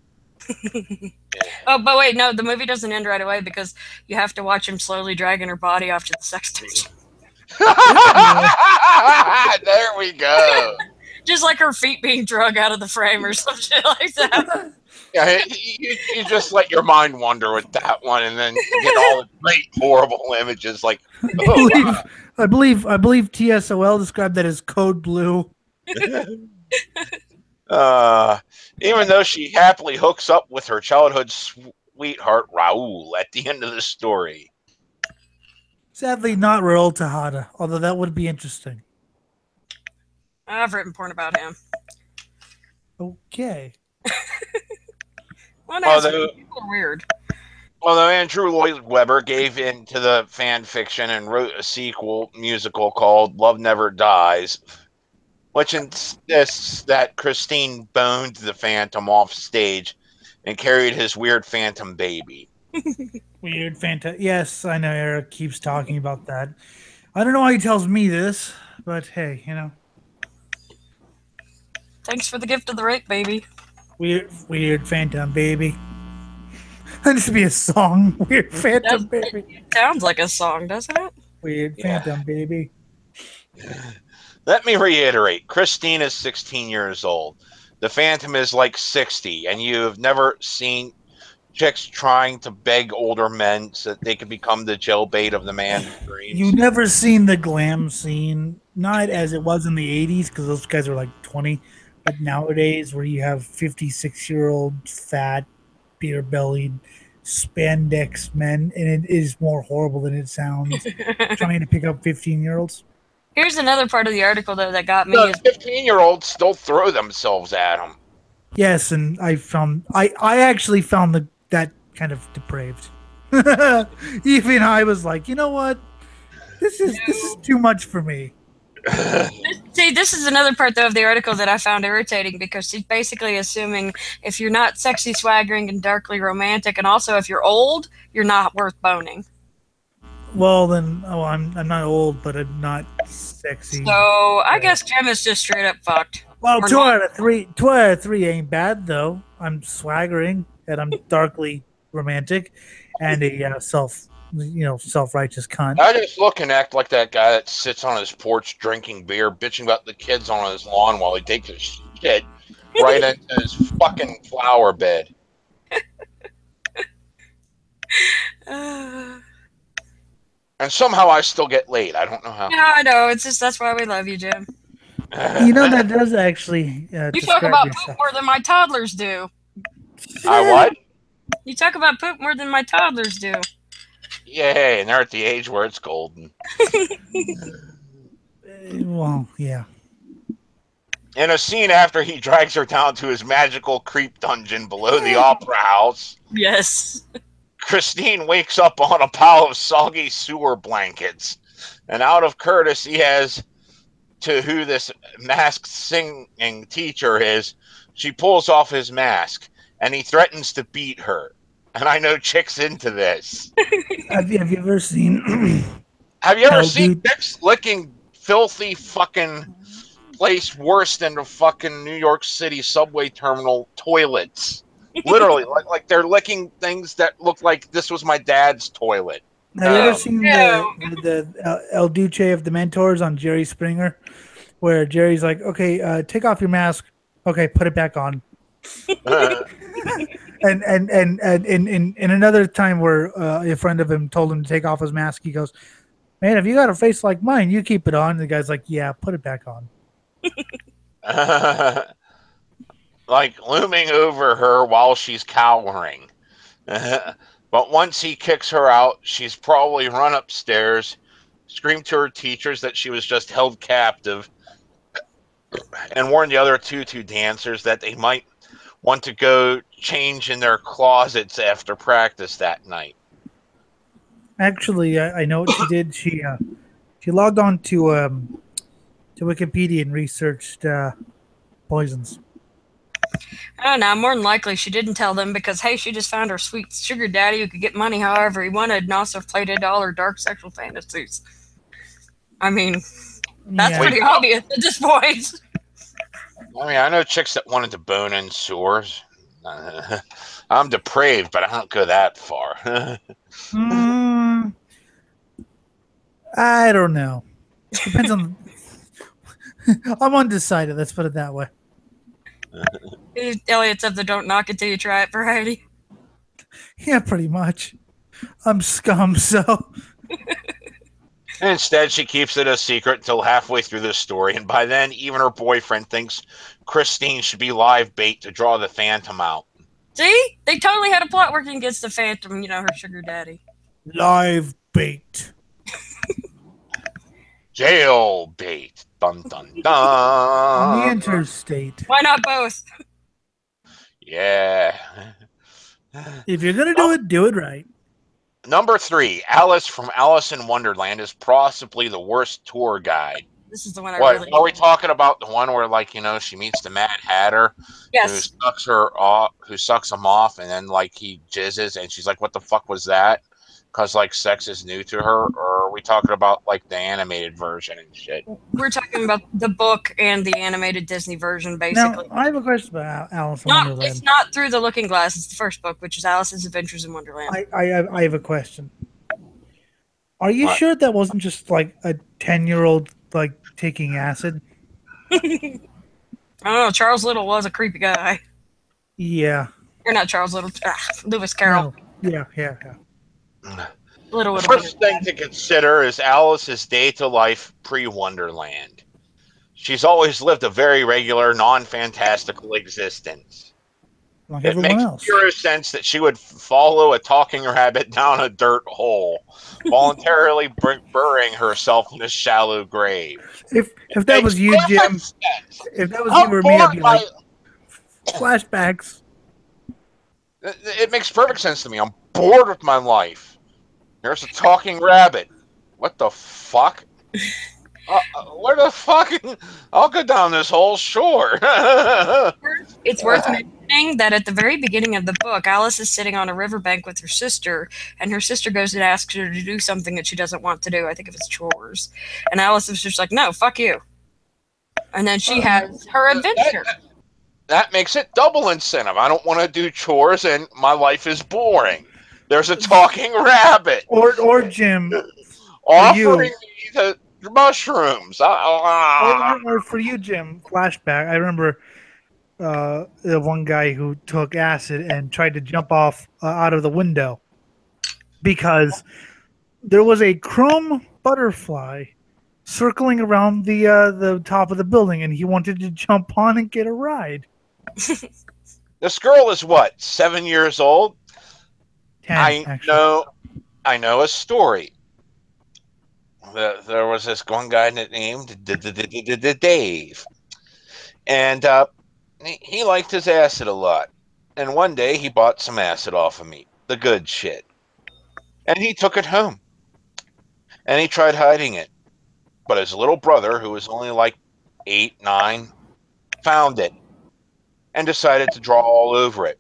Oh, but wait, no, the movie doesn't end right away because you have to watch him slowly dragging her body off to the sex station. There we go. Just like her feet being drug out of the frame or some shit like that. Yeah, you just let your mind wander with that one, and then get all the great horrible images. Like, oh, wow. I believe TSOL described that as code blue. Even though she happily hooks up with her childhood sweetheart Raul at the end of the story. Sadly, not Raul Tejada, although that would be interesting. I've written porn about him. Okay. Well, no, people are weird. Although Andrew Lloyd Webber gave in to the fan fiction and wrote a sequel musical called Love Never Dies, which insists that Christine boned the Phantom off stage and carried his weird Phantom baby. Weird Phantom. Yes, I know Eric keeps talking about that. I don't know why he tells me this, but hey, you know. Thanks for the gift of the rape, baby. Weird Phantom baby. That needs to be a song. Weird Phantom baby. It sounds like a song, doesn't it? Weird Phantom baby. Let me reiterate. Christine is 16 years old. The Phantom is like 60, and you have never seen chicks trying to beg older men so that they could become the jailbait of the man who dreams. You've never seen the glam scene, not as it was in the 80s, because those guys were like 20, but nowadays where you have 56-year-old fat, beer-bellied, spandex men, and it is more horrible than it sounds, trying to pick up 15-year-olds. Here's another part of the article, though, that got me. The 15-year-olds still throw themselves at them. Yes, and I actually found that kind of depraved. Even I was like, you know what? This is too much for me. See, this is another part, though, of the article that I found irritating because she's basically assuming if you're not sexy, swaggering, and darkly romantic, and also if you're old, you're not worth boning. Well, then, I'm not old, but I'm not sexy. So I guess Jim is just straight up fucked. Well, two out of three ain't bad though. I'm swaggering and I'm darkly romantic, and a self-righteous cunt. I just look and act like that guy that sits on his porch drinking beer, bitching about the kids on his lawn while he takes his shit right into his fucking flower bed. And somehow I still get laid. I don't know how. Yeah, I know. It's just that's why we love you, Jim. You know, that does actually. You talk about poop more than my toddlers do. I what? You talk about poop more than my toddlers do. Yay, and they're at the age where it's golden. Well, yeah. In a scene after he drags her down to his magical creep dungeon below the opera house. Yes. Christine wakes up on a pile of soggy sewer blankets. And out of courtesy as to who this masked singing teacher is, she pulls off his mask, and he threatens to beat her. And I know chicks into this. Have you ever seen? Have you ever seen chicks licking filthy fucking place worse than the fucking New York City subway terminal toilets? Literally, like they're licking things that look like this was my dad's toilet. Have you ever seen the El Duce of the Mentors on Jerry Springer, where Jerry's like, "Okay, take off your mask. Okay, put it back on." And in another time where a friend of him told him to take off his mask, he goes, "Man, if you got a face like mine, you keep it on." And the guy's like, "Yeah, put it back on." Like looming over her while she's cowering. But once he kicks her out, she's probably run upstairs, screamed to her teachers that she was just held captive, and warned the other tutu dancers that they might want to go change in their closets after practice that night. Actually, I know what she did. She logged on to Wikipedia and researched poisons. I don't know. More than likely, she didn't tell them because, hey, she just found her sweet sugar daddy who could get money however he wanted and also played into all her dark sexual fantasies. I mean, that's pretty obvious at this point. I mean, I know chicks that wanted to bone in sewers. I'm depraved, but I don't go that far. Mm, I don't know. Depends on. I'm undecided. Let's put it that way. Elliot's of the don't knock it till you try it variety. Yeah, pretty much. I'm scum, so Instead, she keeps it a secret until halfway through the story, and by then, even her boyfriend thinks Christine should be live bait to draw the Phantom out. See? They totally had a plot working against the Phantom, her sugar daddy. live bait. Jail bait. Dun dun On the dun. interstate. Why not both? Yeah. If you're gonna do it right. Number 3, Alice from Alice in Wonderland is possibly the worst tour guide. This is the one I What really. are we talking about? The one where, like, she meets the Mad Hatter, who Yes. sucks her off, who sucks him off, and then like he jizzes, and she's like, "What the fuck was that?" Because like sex is new to her. Or are we talking about like the animated version and shit? We're talking about the book and the animated Disney version, basically. Now, I have a question about Alice in It's Wonderland. not Through the Looking Glass. It's the first book, which is Alice's Adventures in Wonderland. I have a question. Are you What? sure that wasn't just like a 10-year-old like taking acid? I don't know. Charles Little was a creepy guy. Yeah. Or not Charles Little. Lewis Carroll. No. Yeah. Little The would have first been. thing to consider is Alice's day-to-life pre-Wonderland. She's always lived a very regular, non-fantastical existence. Like It everyone makes else. zero sense that she would follow a talking rabbit down a dirt hole, voluntarily burying herself in a shallow grave. If that Makes was you, perfect Jim, sense. if that was you I'm or me, I'd be bored like flashbacks. It makes perfect sense to me. I'm bored with my life. There's a talking rabbit. What the fuck? Where the fuck? I'll go down this hole, sure. It's worth mentioning that at the very beginning of the book, Alice is sitting on a riverbank with her sister, and her sister goes and asks her to do something that she doesn't want to do. I think if it's chores. And Alice is just like, no, fuck you. And then she has her adventure. That makes it double incentive. I don't want to do chores, and my life is boring. There's a talking rabbit. Or Jim, Offering me the mushrooms. or for you, Jim. Flashback. I remember the one guy who took acid and tried to jump off out of the window because there was a chrome butterfly circling around the top of the building, and he wanted to jump on and get a ride. This girl is what, 7 years old? 10, actually. I know a story. There was this one guy named Dave, and he liked his acid a lot. And one day he bought some acid off of me, the good shit, and he took it home. And he tried hiding it, but his little brother, who was only like 8, 9, found it and decided to draw all over it.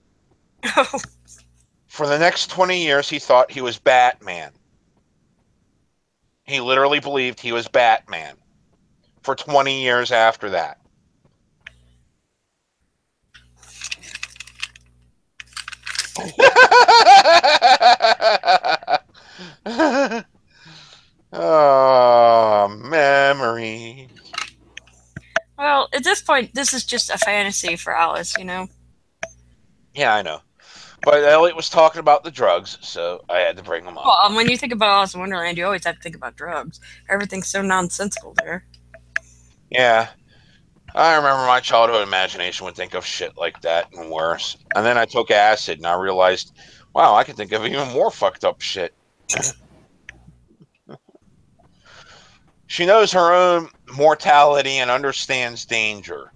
For the next 20 years, he thought he was Batman. He literally believed he was Batman for 20 years after that. Oh, memory. Well, at this point, this is just a fantasy for Alice, you know? Yeah, I know. But Elliot was talking about the drugs, so I had to bring them up. Well, when you think about Alice in Wonderland, you always have to think about drugs. Everything's so nonsensical there. Yeah. I remember my childhood imagination would think of shit like that and worse. And then I took acid and I realized, wow, I can think of even more fucked up shit. She knows her own mortality and understands danger.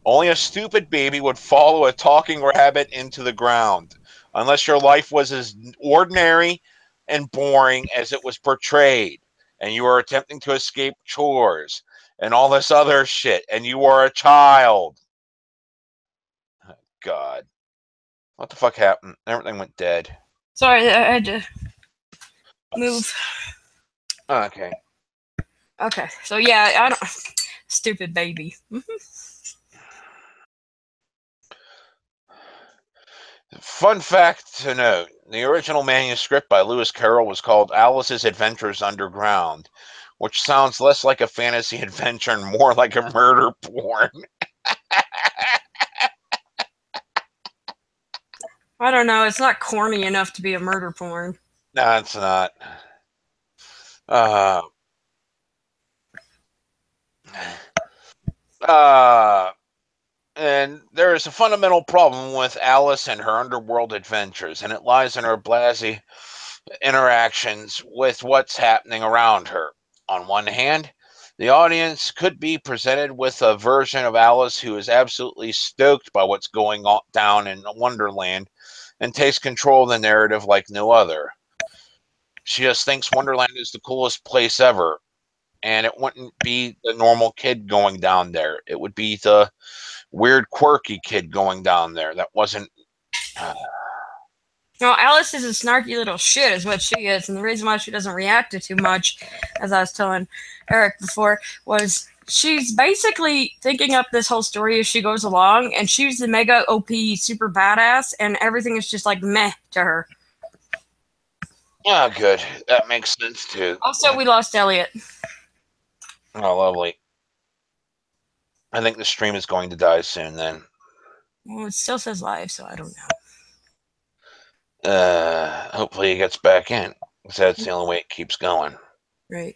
Only a stupid baby would follow a talking rabbit into the ground, unless your life was as ordinary and boring as it was portrayed, and you were attempting to escape chores and all this other shit, and you were a child. Oh, God. What the fuck happened? Everything went dead. Sorry, I had to move. Okay. Okay, so yeah, I don't... Stupid baby. Fun fact to note, the original manuscript by Lewis Carroll was called Alice's Adventures Underground, which sounds less like a fantasy adventure and more like a murder porn. I don't know. It's not corny enough to be a murder porn. No, it's not. And there is a fundamental problem with Alice and her underworld adventures, and it lies in her blasé interactions with what's happening around her. On one hand, the audience could be presented with a version of Alice who is absolutely stoked by what's going on down in Wonderland and takes control of the narrative like no other. She just thinks Wonderland is the coolest place ever, and it wouldn't be the normal kid going down there. It would be the weird, quirky kid going down there. That wasn't. No, Alice is a snarky little shit, is what she is, and the reason why she doesn't react to too much, as I was telling Eric before, was she's basically thinking up this whole story as she goes along, and she's the mega OP super badass, and everything is just like meh to her. Oh, good. That makes sense too. Also, we lost Elliot. Oh, lovely. I think the stream is going to die soon then. Well, it still says live, so I don't know. Hopefully he gets back in, because that's the only way it keeps going. Right.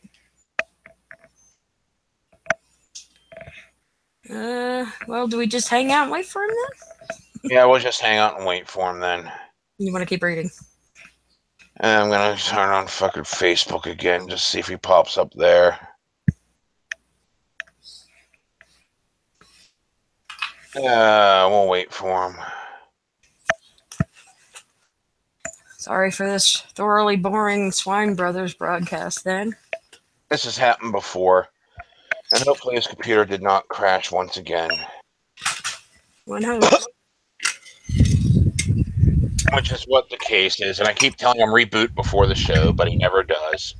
Well, do we just hang out and wait for him then? Yeah, we'll just hang out and wait for him then. You want to keep reading? And I'm gonna turn on fucking Facebook again, just see if he pops up there. We'll wait for him. Sorry for this thoroughly boring Swine Brothers broadcast then. This has happened before, and hopefully his computer did not crash once again. One hopes. Which is what the case is, and I keep telling him reboot before the show, but he never does.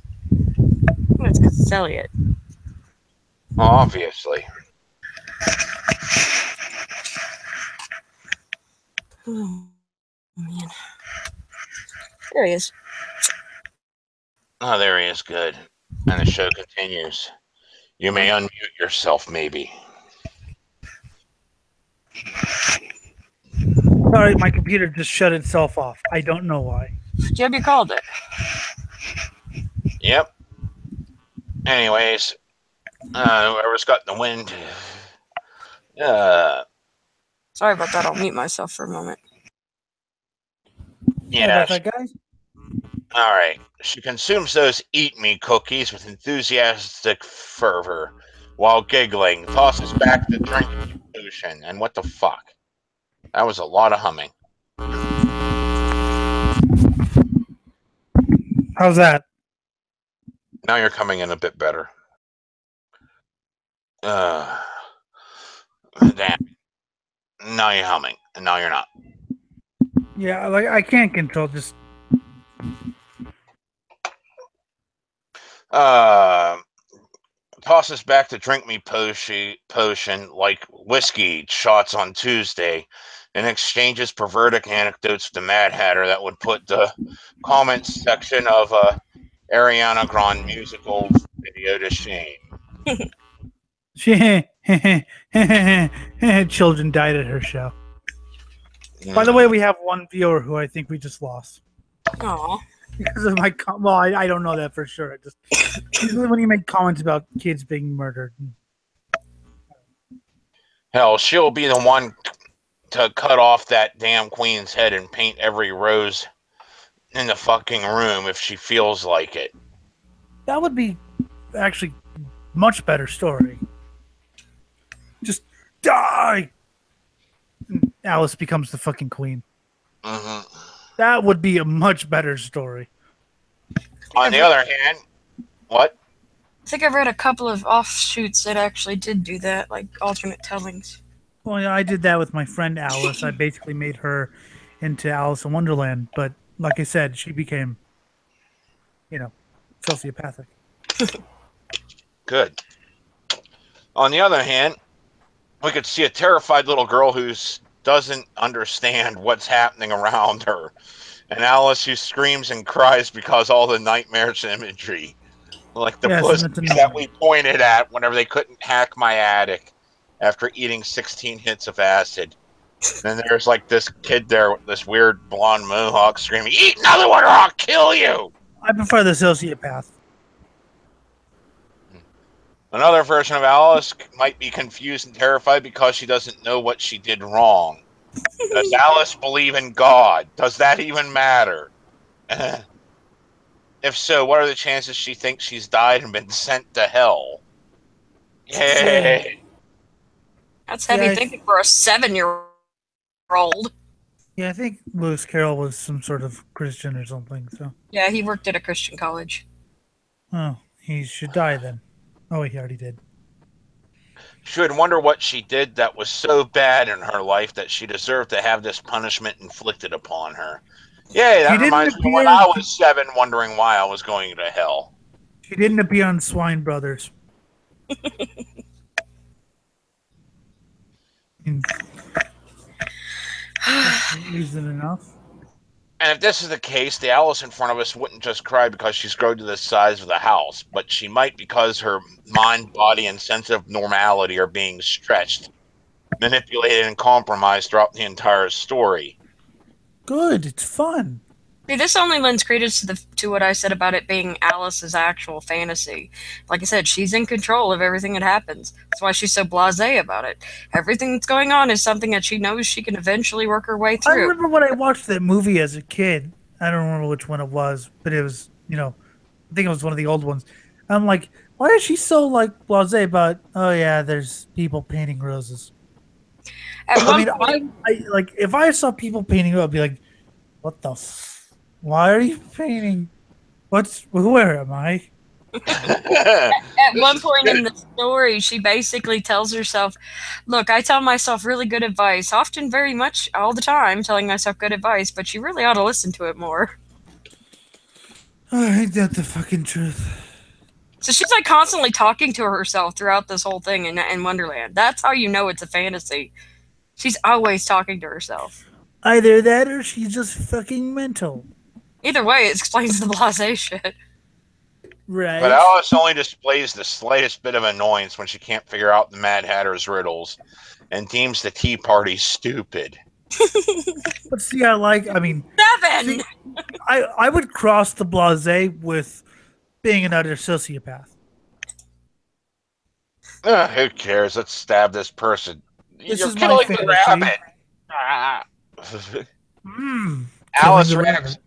Well, it's because it's Elliot. Obviously. Oh, man. There he is. Oh, there he is. Good. And the show continues. You may unmute yourself, maybe. Sorry, my computer just shut itself off. I don't know why. Jebby called it. Yep. Anyways, whoever's got the wind. Sorry about that. I'll mute myself for a moment. Yeah. That guy? All right. She consumes those eat me cookies with enthusiastic fervor while giggling, tosses back the drink potion, and what the fuck? That was a lot of humming. How's that? Now you're coming in a bit better. Damn. Now you're humming, and now you're not. Yeah, like I can't control just. Tosses back the drink me potion like whiskey shots on Tuesday, and exchanges pervertic anecdotes with the Mad Hatter that would put the comments section of Ariana Grande musical video to shame. Children died at her show. By the way, we have one viewer who I think we just lost. Aw. Because of my well, I don't know that for sure. It just usually when you make comments about kids being murdered. Hell, she'll be the one to cut off that damn queen's head and paint every rose in the fucking room if she feels like it. That would be actually much better story. Just die. And Alice becomes the fucking queen. Mm-hmm. That would be a much better story. On the other hand, what? I think I've read a couple of offshoots that actually did do that, like alternate tellings. Well, yeah, I did that with my friend Alice. I basically made her into Alice in Wonderland. But like I said, she became, sociopathic. Good. On the other hand, we could see a terrified little girl who's doesn't understand what's happening around her, and Alice who screams and cries because all the nightmares imagery, like the Yes, and pussies that's that annoying. we pointed at whenever they couldn't hack my attic after eating 16 hits of acid. And then there's like this kid there with this weird blonde mohawk screaming, "Eat another one or I'll kill you!" I prefer the sociopath. Another version of Alice might be confused and terrified because she doesn't know what she did wrong. Does Alice believe in God? Does that even matter? If so, what are the chances she thinks she's died and been sent to hell? Yeah, Yay! That's yeah, heavy thinking for a 7-year-old. yeah. I think Lewis Carroll was some sort of Christian or something. So, Yeah, he worked at a Christian college. oh, he should die then. Oh, he already did. She would wonder what she did that was so bad in her life that she deserved to have this punishment inflicted upon her. Yay, She that didn't reminds me of when appear. I was 7 wondering why I was going to hell. She didn't appear on Swine Brothers. Mm, that's reason enough. And if this is the case, the Alice in front of us wouldn't just cry because she's grown to the size of the house, but she might because her mind, body, and sense of normality are being stretched, manipulated, and compromised throughout the entire story. Good. It's fun. See, this only lends credence to what I said about it being Alice's actual fantasy. Like I said, she's in control of everything that happens. That's why she's so blasé about it. Everything that's going on is something that she knows she can eventually work her way I through. remember when I watched that movie as a kid. I don't remember which one it was, but it was, I think it was one of the old ones. I'm like, why is she so like blasé about? Oh yeah, there's people painting roses. At I one mean, point, I like if I saw people painting, I'd be like, what the? Why are you painting? Where am I? at This one is point good. in the story, she basically tells herself, "Look, I tell myself really good advice, often very much all the time, telling myself good advice, but you really ought to listen to it more." Ain't that the fucking truth? So she's like constantly talking to herself throughout this whole thing in Wonderland. That's how you know it's a fantasy. She's always talking to herself. Either that or she's just fucking mental, Either way, it explains the blasé shit. But right? Alice only displays the slightest bit of annoyance when she can't figure out the Mad Hatter's riddles and deems the Tea Party stupid. But see, I mean, 7! see, I would cross the blasé with being an utter sociopath. Who cares? Let's stab this person. This You're is my killing the fantasy. rabbit. Ah. Killing Alice the reacts. rabbit.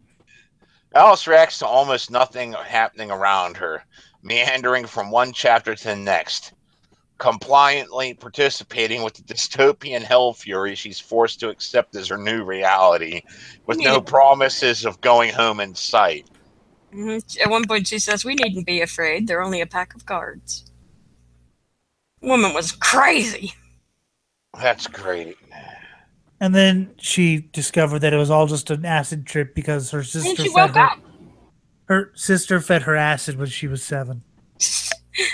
Alice reacts to almost nothing happening around her, meandering from one chapter to the next, compliantly participating with the dystopian hell fury she's forced to accept as her new reality, We with need no to, promises of going home in sight. At one point, she says, "We needn't be afraid. They're only a pack of cards." Woman was crazy. That's great. And then she discovered that it was all just an acid trip because And she woke up. her sister fed her acid when she was 7.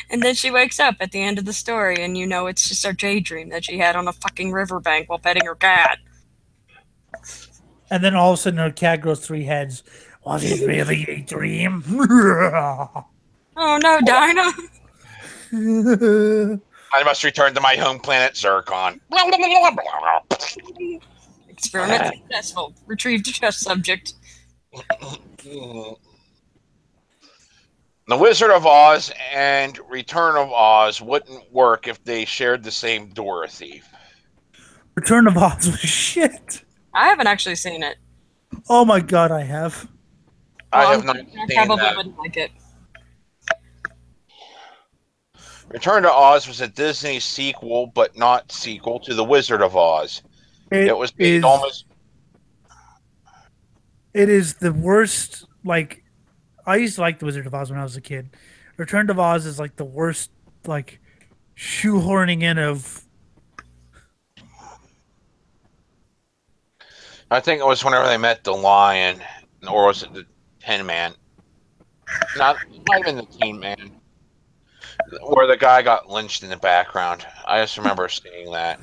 And then she wakes up at the end of the story, and you know it's just her daydream that she had on a fucking riverbank while petting her cat. And then all of a sudden her cat grows 3 heads. Was it really a dream? Oh no, Dinah! I must return to my home planet Zircon. Experiment successful. Retrieved test subject. The Wizard of Oz and Return of Oz wouldn't work if they shared the same Dorothy. Return of Oz was shit. I haven't actually seen it. Oh my god, I have. I have not I seen probably that. wouldn't like it. Return to Oz was a Disney sequel, but not sequel to The Wizard of Oz. It was made almost. It is the worst. Like, I used to like the Wizard of Oz when I was a kid. Return of Oz is like the worst. Like, shoehorning in of. I think it was whenever they met the lion, or was it the Tin Man? Not even the Tin Man, where the guy got lynched in the background. I just remember seeing that.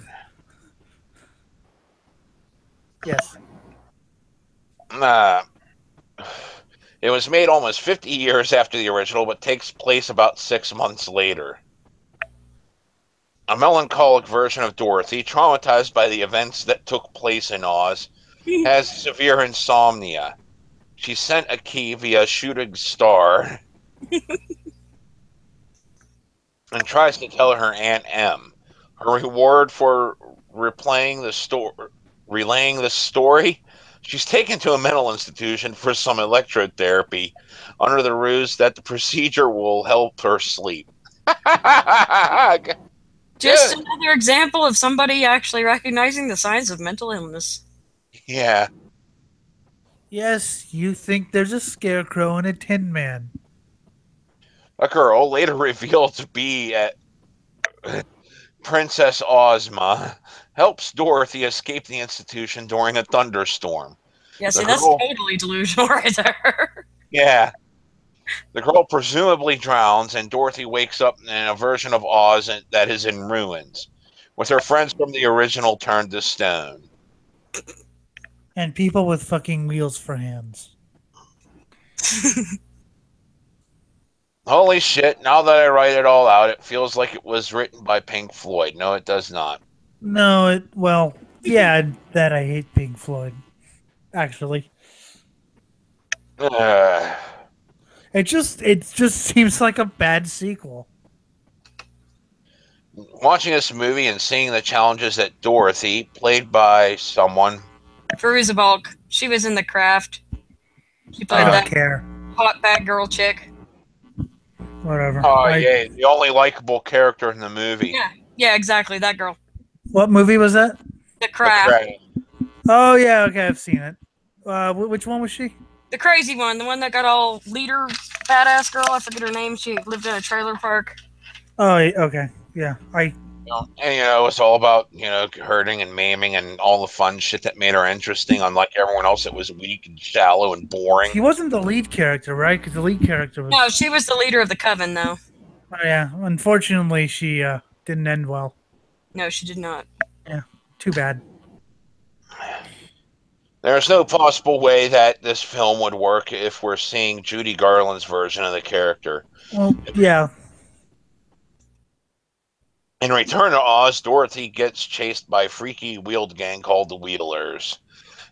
Yes. Uh, it was made almost 50 years after the original, but takes place about 6 months later. A melancholic version of Dorothy, traumatized by the events that took place in Oz, has severe insomnia. She sent a key via shooting star and tries to tell her Aunt M. Her reward for relaying the story, she's taken to a mental institution for some electrotherapy under the ruse that the procedure will help her sleep. Just Good. another example of somebody actually recognizing the signs of mental illness. Yeah. Yes, you think there's a scarecrow and a tin man. A girl later revealed to be Princess Ozma helps Dorothy escape the institution during a thunderstorm. Yeah, The see, that's girl, totally delusional right there. yeah, the girl presumably drowns, and Dorothy wakes up in a version of Oz that is in ruins, with her friends from the original turned to stone. And people with fucking wheels for hands. Holy shit, now that I write it all out, it feels like it was written by Pink Floyd. No, it does not. No, well, yeah, that I hate Pink Floyd, actually. Uh, It just seems like a bad sequel. Watching this movie and seeing the challenges that Dorothy, played by someone. Veruza Balk, she was in The Craft. She I played don't that care. hot bad girl chick. Whatever. Oh, yeah, the only likable character in the movie. Yeah, exactly, that girl. What movie was that? The The Craft. Craft. Oh yeah, okay, I've seen it. Which one was she? The crazy one, the one that got all leader badass girl. I forget her name. She lived in a trailer park. Oh, okay, yeah. And it's all about hurting and maiming and all the fun shit that made her interesting. Unlike everyone else, it was weak and shallow and boring. She wasn't the lead character, right? Because the lead character was. No, she was the leader of the coven, though. Oh, yeah, unfortunately, she didn't end well. No, she did not. Yeah, too bad. There's no possible way that this film would work if we're seeing Judy Garland's version of the character. Well, yeah. In Return to Oz, Dorothy gets chased by a freaky wheeled gang called the Wheelers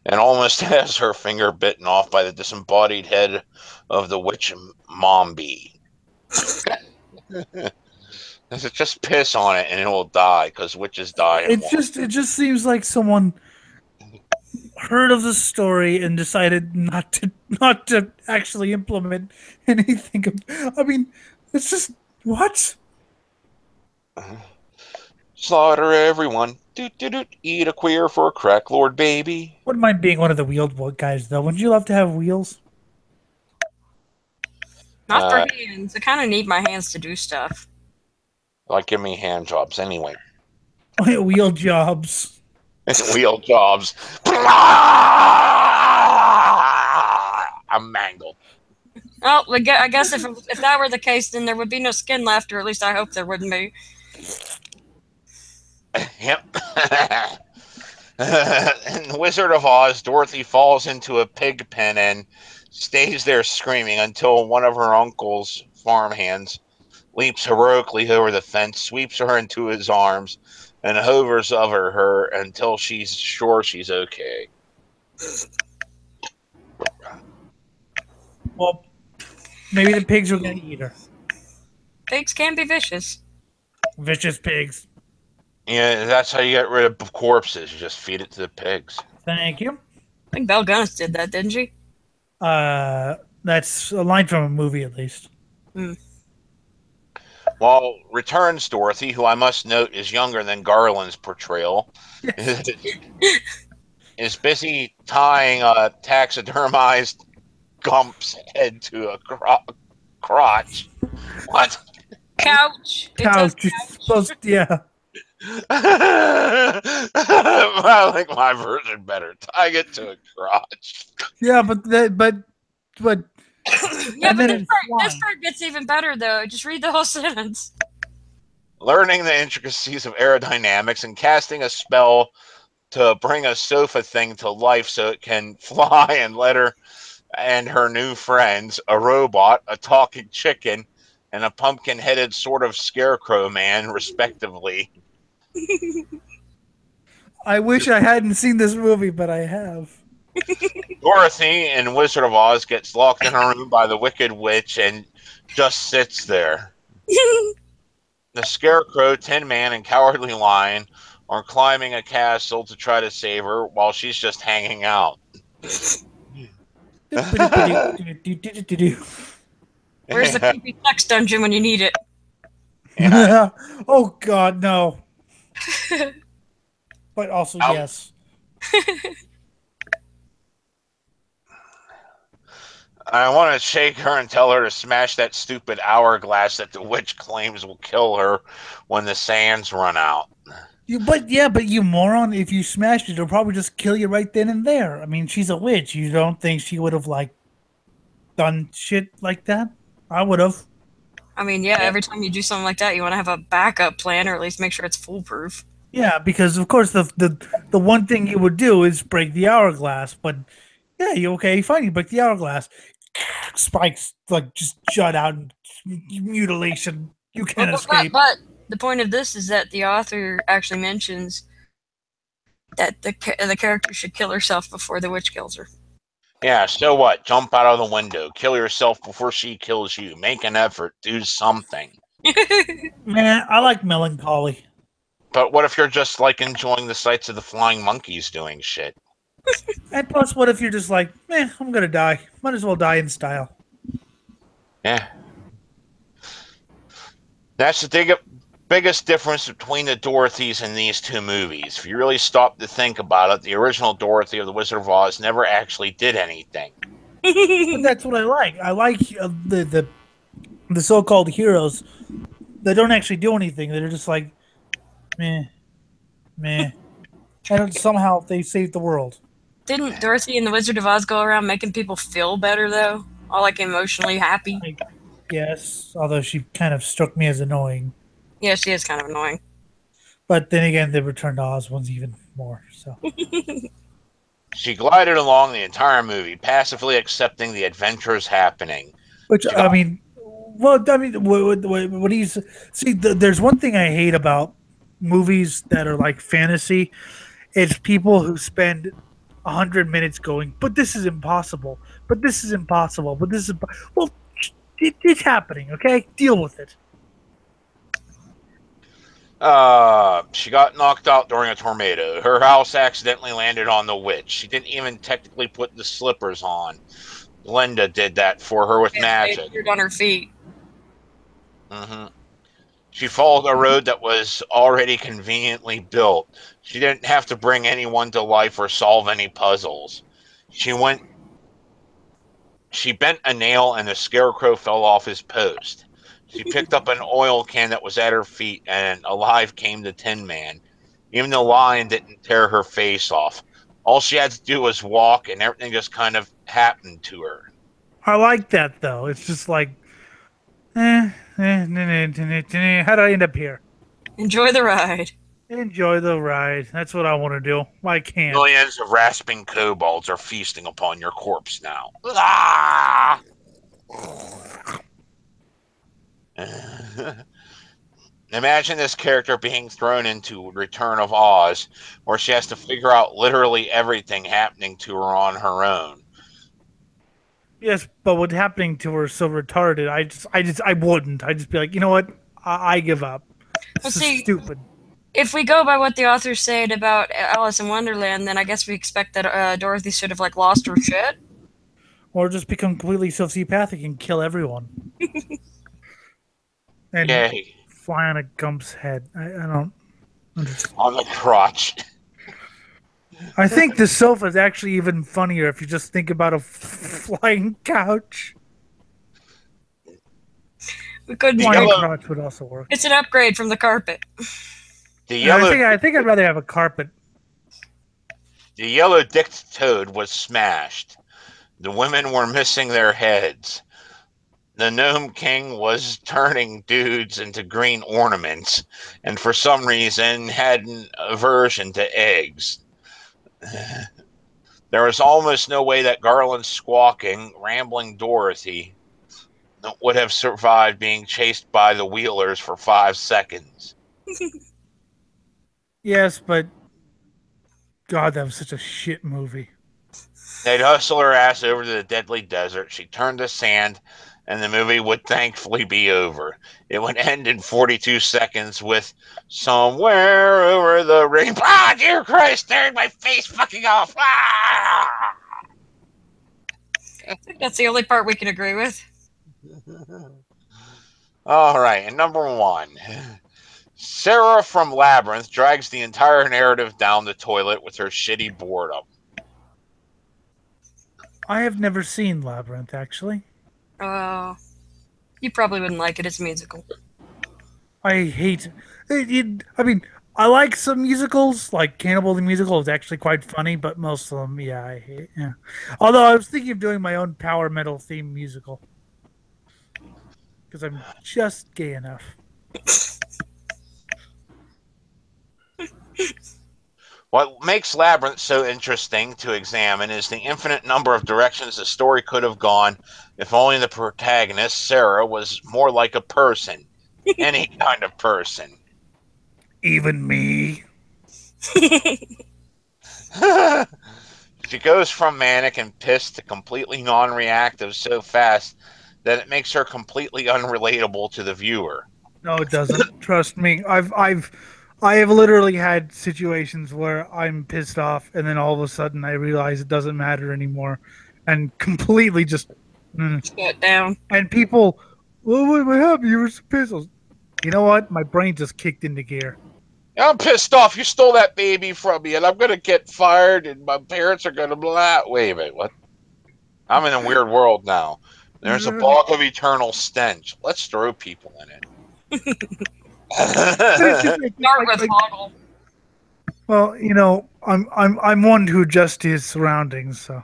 and almost has her finger bitten off by the disembodied head of the witch Mombi. Just piss on it and it will die because witches die. It just seems like someone heard of the story and decided not to actually implement anything. I mean, it's just what? Slaughter everyone. Doot, doot, doot. Eat a queer for a crack lord baby. Wouldn't mind being one of the wheeled guys though. Wouldn't you love to have wheels? Not for hands. I kind of need my hands to do stuff. Like, give me hand jobs anyway. Wheel jobs. Wheel jobs. I'm mangled. Oh, I guess if that were the case, then there would be no skin left, or at least I hope there wouldn't be. Yep. In Wizard of Oz, Dorothy falls into a pig pen and stays there screaming until one of her uncle's farmhands leaps heroically over the fence, sweeps her into his arms, and hovers over her until she's sure she's okay. Well, maybe the pigs were going to eat her. Pigs can be vicious. Vicious pigs. Yeah, that's how you get rid of corpses. You just feed it to the pigs. Thank you. I think Belle Gunness did that, didn't she? That's a line from a movie, at least. While returns Dorothy, who I must note is younger than Garland's portrayal, Yes. is busy tying a taxidermized Gump's head to a crotch. What? Couch. Couch. It's supposed, yeah. I like my version better. Tying it to a crotch. Yeah, but Yeah, but then this part gets even better, though. Just read the whole sentence. Learning the intricacies of aerodynamics and casting a spell to bring a sofa thing to life so it can fly and let her and her new friends, a robot, a talking chicken, and a pumpkin-headed sort of scarecrow man, respectively. I wish I hadn't seen this movie, but I have. Dorothy in Wizard of Oz gets locked in her room by the Wicked Witch and just sits there. The Scarecrow, Tin Man, and Cowardly Lion are climbing a castle to try to save her while she's just hanging out. Where's the creepy sex dungeon when you need it? Oh God, no. But also, yes. I want to shake her and tell her to smash that stupid hourglass that the witch claims will kill her when the sands run out. But you moron, if you smashed it, it'll probably just kill you right then and there. I mean, she's a witch. You don't think she would have, like, done shit like that? I would have. I mean, yeah, every time you do something like that, you want to have a backup plan or at least make sure it's foolproof. Yeah, because of course the one thing you would do is break the hourglass. But yeah, you okay? Fine, you break the hourglass. Spikes like just jut out and mutilation. You can't escape. But the point of this is that the author actually mentions that the character should kill herself before the witch kills her. Yeah, so what? Jump out of the window. Kill yourself before she kills you. Make an effort. Do something. Man, I like melancholy. But what if you're just like enjoying the sights of the flying monkeys doing shit? And plus, what if you're just like, I'm gonna die. Might as well die in style. Yeah. That's the biggest difference between the Dorothys in these two movies. If you really stop to think about it, the original Dorothy of The Wizard of Oz never actually did anything. But that's what I like. I like the so-called heroes that don't actually do anything. They're just like, meh. And somehow they saved the world. Didn't Dorothy and the Wizard of Oz go around making people feel better, though? All, like, emotionally happy? Yes, although she kind of struck me as annoying. Yeah, she is kind of annoying. But then again, the Return to Oz one's even more, so. She glided along the entire movie, passively accepting the adventures happening. Which, I mean, what he's... See, there's one thing I hate about movies that are like fantasy. It's people who spend 100 minutes going, but this is impossible. But this is impossible. But this is... Well, it's happening, okay? Deal with it. She got knocked out during a tornado. Her house accidentally landed on the witch. She didn't even technically put the slippers on. Linda did that for her with magic. They appeared on her feet. Mm-hmm. She followed a road that was already conveniently built. She didn't have to bring anyone to life or solve any puzzles. She bent a nail and the scarecrow fell off his post. She picked up an oil can that was at her feet and alive came the Tin Man. Even the lion didn't tear her face off. All she had to do was walk and everything just kind of happened to her. I like that, though. It's just like, how did I end up here? Enjoy the ride. Enjoy the ride. That's what I want to do. I can't. Millions of rasping kobolds are feasting upon your corpse now. Ah! Imagine this character being thrown into Return of Oz, where she has to figure out literally everything happening to her on her own. Yes, but what's happening to her is so retarded. I wouldn't. I'd just be like, you know what? I give up. This is stupid. If we go by what the author said about Alice in Wonderland, then I guess we expect that Dorothy should have, like, lost her shit. Or just become completely sociopathic and kill everyone. And Yay. Fly on a Gump's head. I don't understand. On the crotch. I think the sofa is actually even funnier if you just think about a flying couch. We couldn't. Flying couch would also work. It's an upgrade from the carpet. I think I'd rather have a carpet. The yellow-dicked toad was smashed. The women were missing their heads. The Gnome King was turning dudes into green ornaments, and for some reason had an aversion to eggs. There was almost no way that Garland's squawking, rambling Dorothy would have survived being chased by the Wheelers for 5 seconds. Yes, but God, that was such a shit movie. They'd hustle her ass over to the deadly desert. She'd turn to sand, and the movie would thankfully be over. It would end in 42 seconds with "Somewhere Over the Rainbow." Ah, dear Christ, there's my face fucking off. Ah! I think that's the only part we can agree with. All right, and number 1. Sarah from Labyrinth drags the entire narrative down the toilet with her shitty boredom. I have never seen Labyrinth, actually. You probably wouldn't like it. It's musical. I hate it. I mean, I like some musicals, like Cannibal the Musical is actually quite funny, but most of them, yeah, I hate. Yeah. Although I was thinking of doing my own power metal theme musical because I'm just gay enough. What makes Labyrinth so interesting to examine is the infinite number of directions the story could have gone if only the protagonist, Sarah, was more like a person. Any kind of person. Even me. She goes from manic and pissed to completely non-reactive so fast that it makes her completely unrelatable to the viewer. No, it doesn't. Trust me. I have literally had situations where I'm pissed off, and then all of a sudden I realize it doesn't matter anymore, and completely just Shut down. And people, what happened? You were so pissed. You know what? My brain just kicked into gear. I'm pissed off. You stole that baby from me, and I'm gonna get fired, and my parents are gonna blah. Wait a minute, what? I'm in a weird world now. There's a bog of eternal stench. Let's throw people in it. Start with Hoggle. Well, you know, I'm one who adjusts to his surroundings, so.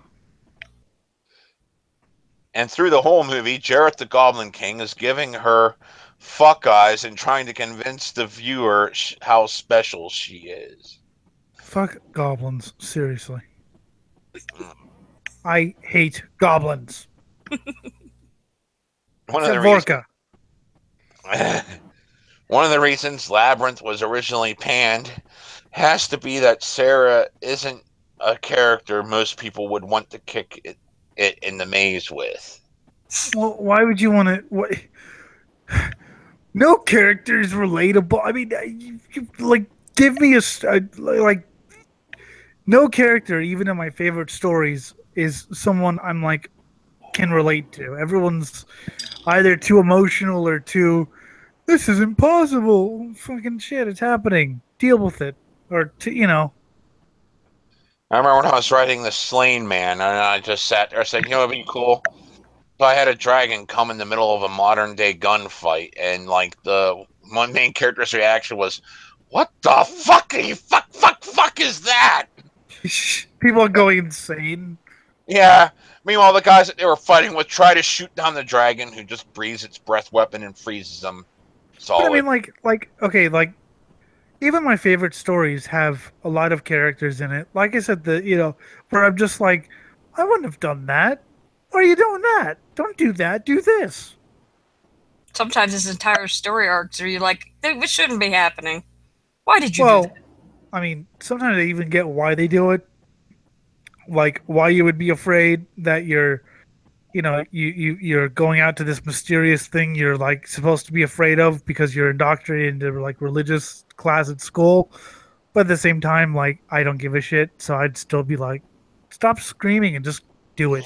And through the whole movie, Jareth the Goblin King is giving her fuck eyes and trying to convince the viewer how special she is. Fuck goblins, seriously. I hate goblins. One of the reasons Labyrinth was originally panned has to be that Sarah isn't a character most people would want to kick it in the maze with. Well, why would you want to? What? No character is relatable. I mean, like, give me like. No character, even in my favorite stories, is someone I'm like can relate to. Everyone's either too emotional or too. This is impossible. Fucking shit, it's happening. Deal with it, or you know. I remember when I was writing The Slain Man, and I just sat there and said, you know, it'd be cool if I had a dragon come in the middle of a modern day gunfight, and like the one main character's reaction was, "What the fuck? Fuck is that?" People are going insane. Yeah. Meanwhile, the guys that they were fighting with try to shoot down the dragon, who just breathes its breath weapon and freezes them. Solid. But I mean, okay, like even my favorite stories have a lot of characters in it. Like I said, where I'm just like, I wouldn't have done that. Why are you doing that? Don't do that. Do this. Sometimes it's entire story arcs where you're like, this shouldn't be happening. Why did you do that? I mean, sometimes I even get why they do it. Like why you would be afraid that you're going out to this mysterious thing you're like supposed to be afraid of because you're indoctrinated into like religious class at school. But at the same time, like I don't give a shit, so I'd still be like, stop screaming and just do it.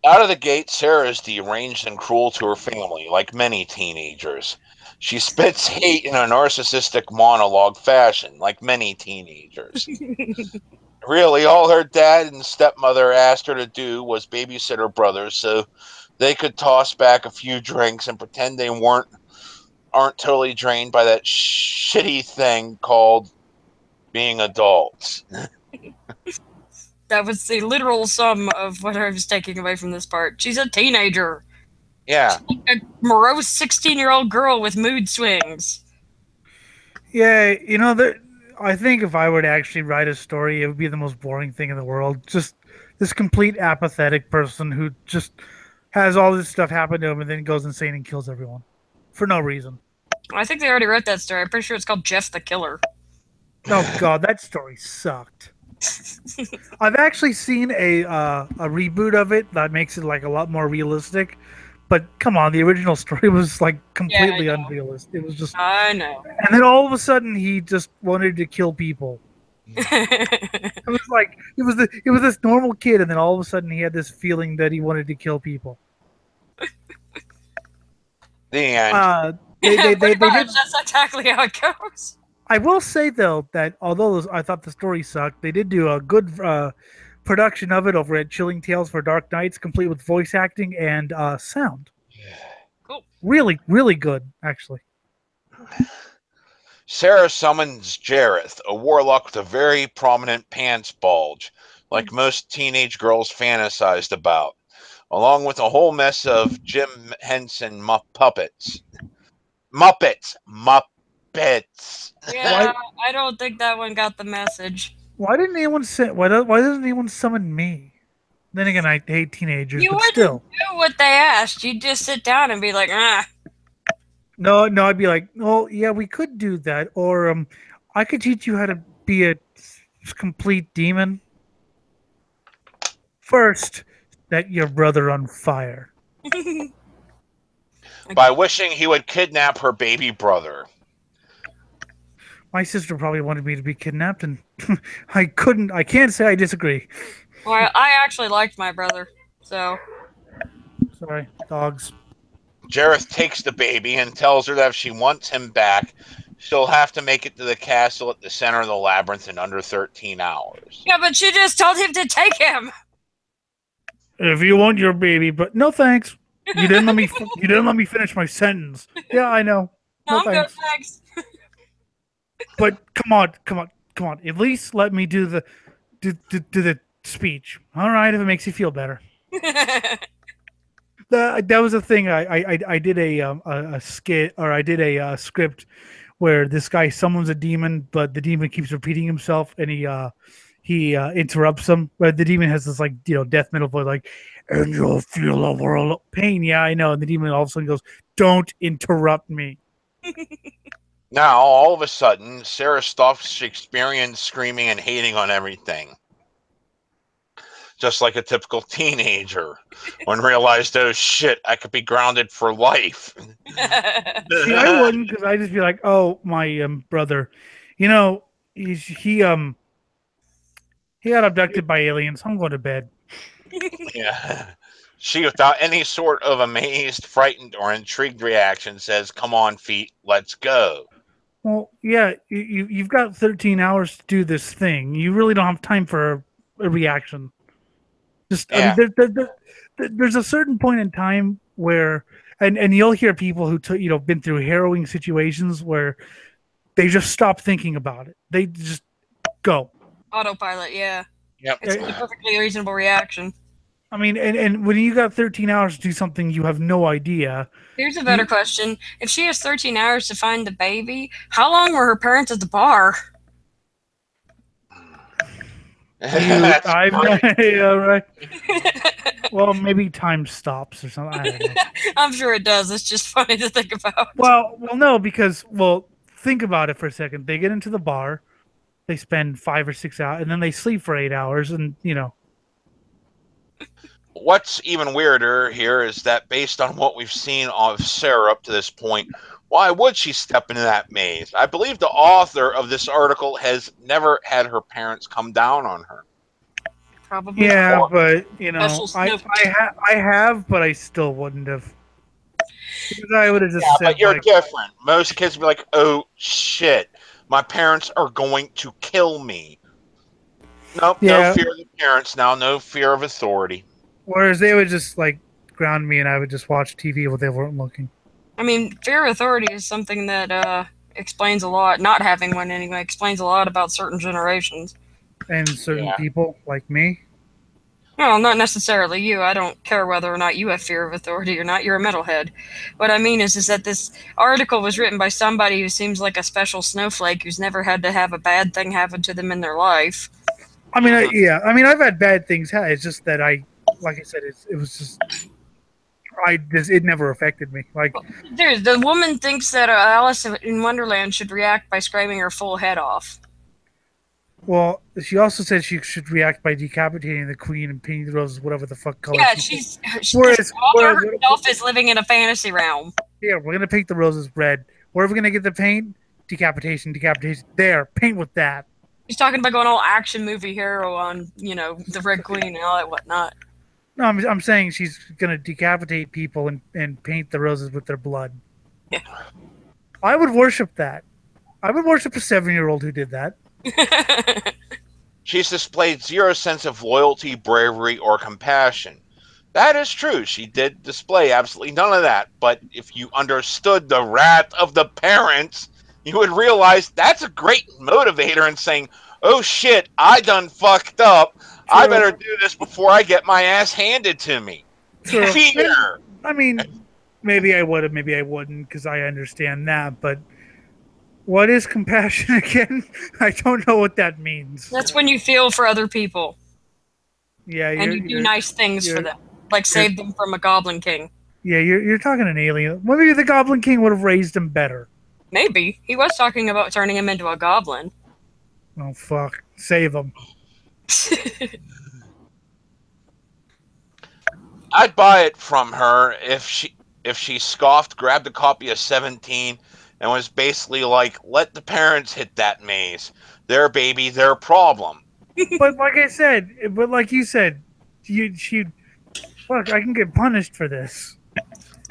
Out of the gate, Sarah is deranged and cruel to her family, like many teenagers. She spits hate in a narcissistic monologue fashion, like many teenagers. Really, all her dad and stepmother asked her to do was babysit her brothers so they could toss back a few drinks and pretend they aren't totally drained by that shitty thing called being adults. That was the literal sum of what I was taking away from this part. She's a teenager. Yeah. She's like a morose 16-year-old girl with mood swings. Yeah, I think if I were to actually write a story, it would be the most boring thing in the world. Just this complete apathetic person who just has all this stuff happen to him and then goes insane and kills everyone for no reason. I think they already wrote that story. I'm pretty sure it's called Jeff the Killer. Oh God, that story sucked. I've actually seen a reboot of it that makes it like a lot more realistic. But come on, the original story was like completely I know. unrealistic. It was just, I know. and then all of a sudden he just wanted to kill people. It was like it was this normal kid, and then all of a sudden he had this feeling that he wanted to kill people. The end. They Pretty much, did. that's exactly how it goes. I will say though that although I thought the story sucked, they did do a good production of it over at Chilling Tales for Dark Nights, complete with voice acting and sound. Cool. Really, really good, actually. Sarah summons Jareth, a warlock with a very prominent pants bulge, like most teenage girls fantasized about, along with a whole mess of Jim Henson puppets. Muppets! Yeah, I don't think that one got the message. Why didn't anyone say? Why doesn't anyone summon me? Then again, I hate teenagers, You but wouldn't still. do what they asked. You'd just sit down and be like, ah. No, I'd be like, oh yeah, we could do that, or I could teach you how to be a complete demon. First, set your brother on fire. By wishing he would kidnap her baby brother. My sister probably wanted me to be kidnapped, and I couldn't. I can't say I disagree. Well, I actually liked my brother, so. Sorry, dogs. Jareth takes the baby and tells her that if she wants him back, she'll have to make it to the castle at the center of the labyrinth in under 13 hours. Yeah, but you just told him to take him. If you want your baby, but no thanks. You didn't let me. You didn't let me finish my sentence. Yeah, I know. No I'm good, thanks. thanks. But come on. At least let me do the speech. All right, if it makes you feel better. That was a thing. I did a skit, or I did a script where this guy summons a demon, but the demon keeps repeating himself, and he interrupts him. But the demon has this like death metal voice, like, and you'll feel a world of pain. Yeah, I know. And the demon all of a sudden goes, "Don't interrupt me." Now, all of a sudden, Sarah stops Shakespearean screaming and hating on everything. Just like a typical teenager, when realized, oh shit, I could be grounded for life. See, I wouldn't, because I'd just be like, "Oh, my brother, he got abducted by aliens. I'm going to bed." Yeah. She, without any sort of amazed, frightened, or intrigued reaction, says, "Come on, feet, let's go." Well, yeah, you've got 13 hours to do this thing. You really don't have time for a reaction. Just, Yeah. I mean, there's a certain point in time where, and you'll hear people who been through harrowing situations where they just stop thinking about it. They just go. Autopilot, yeah. Yep. It's a perfectly reasonable reaction. I mean, and when you got 13 hours to do something you have no idea. Here's a better question. If she has 13 hours to find the baby, how long were her parents at the bar? Yeah, right. Well, maybe time stops or something. I don't know. I'm sure it does. It's just funny to think about. Well, no, because think about it for a second. They get into the bar, they spend 5 or 6 hours, and then they sleep for 8 hours, and What's even weirder here is that based on what we've seen of Sarah up to this point, why would she step into that maze? I believe the author of this article has never had her parents come down on her. Probably. Yeah, but I have, but I still wouldn't have. Because I would have just said, but you're like, different. Most kids would be like, "Oh shit, my parents are going to kill me." Nope, Yeah. no fear of the parents now, no fear of authority. Whereas they would just like ground me, and I would just watch TV while they weren't looking. I mean, fear of authority is something that explains a lot. Not having one anyway explains a lot about certain generations. And certain people like me. Well, not necessarily you. I don't care whether or not you have fear of authority or not. You're a metalhead. What I mean is that this article was written by somebody who seems like a special snowflake who's never had to have a bad thing happen to them in their life. I mean, yeah. I mean, I've had bad things. It's just that like I said, it was just, it never affected me. Like, The woman thinks that Alice in Wonderland should react by screaming her full head off. well, she also said she should react by decapitating the queen and painting the roses, whatever the fuck color. Yeah, she's this author herself is living in a fantasy realm. Yeah, we're gonna paint the roses red. Where are we gonna get the paint? Decapitation, decapitation. There, paint with that. He's talking about going all action movie hero on, the Red Queen and all that whatnot. No, I'm saying she's gonna decapitate people and paint the roses with their blood. Yeah. I would worship that. I would worship a 7-year-old who did that. She's displayed zero sense of loyalty, bravery, or compassion. That is true. She did display absolutely none of that. But if you understood the wrath of the parents, you would realize that's a great motivator in saying, oh shit, I done fucked up. True. I better do this before I get my ass handed to me. True. Fear. I mean, maybe I would have, maybe I wouldn't, because I understand that. But what is compassion again? I don't know what that means. That's when you feel for other people. Yeah, and you do nice things for them. Like save them from a Goblin King. Yeah, you're talking an alien. Maybe the Goblin King would have raised him better. Maybe. He was talking about turning him into a goblin. Oh, fuck. Save him. I'd buy it from her if she scoffed, grabbed a copy of 17, and was basically like, let the parents hit that maze. Their baby, their problem. But like you said, look, I can get punished for this.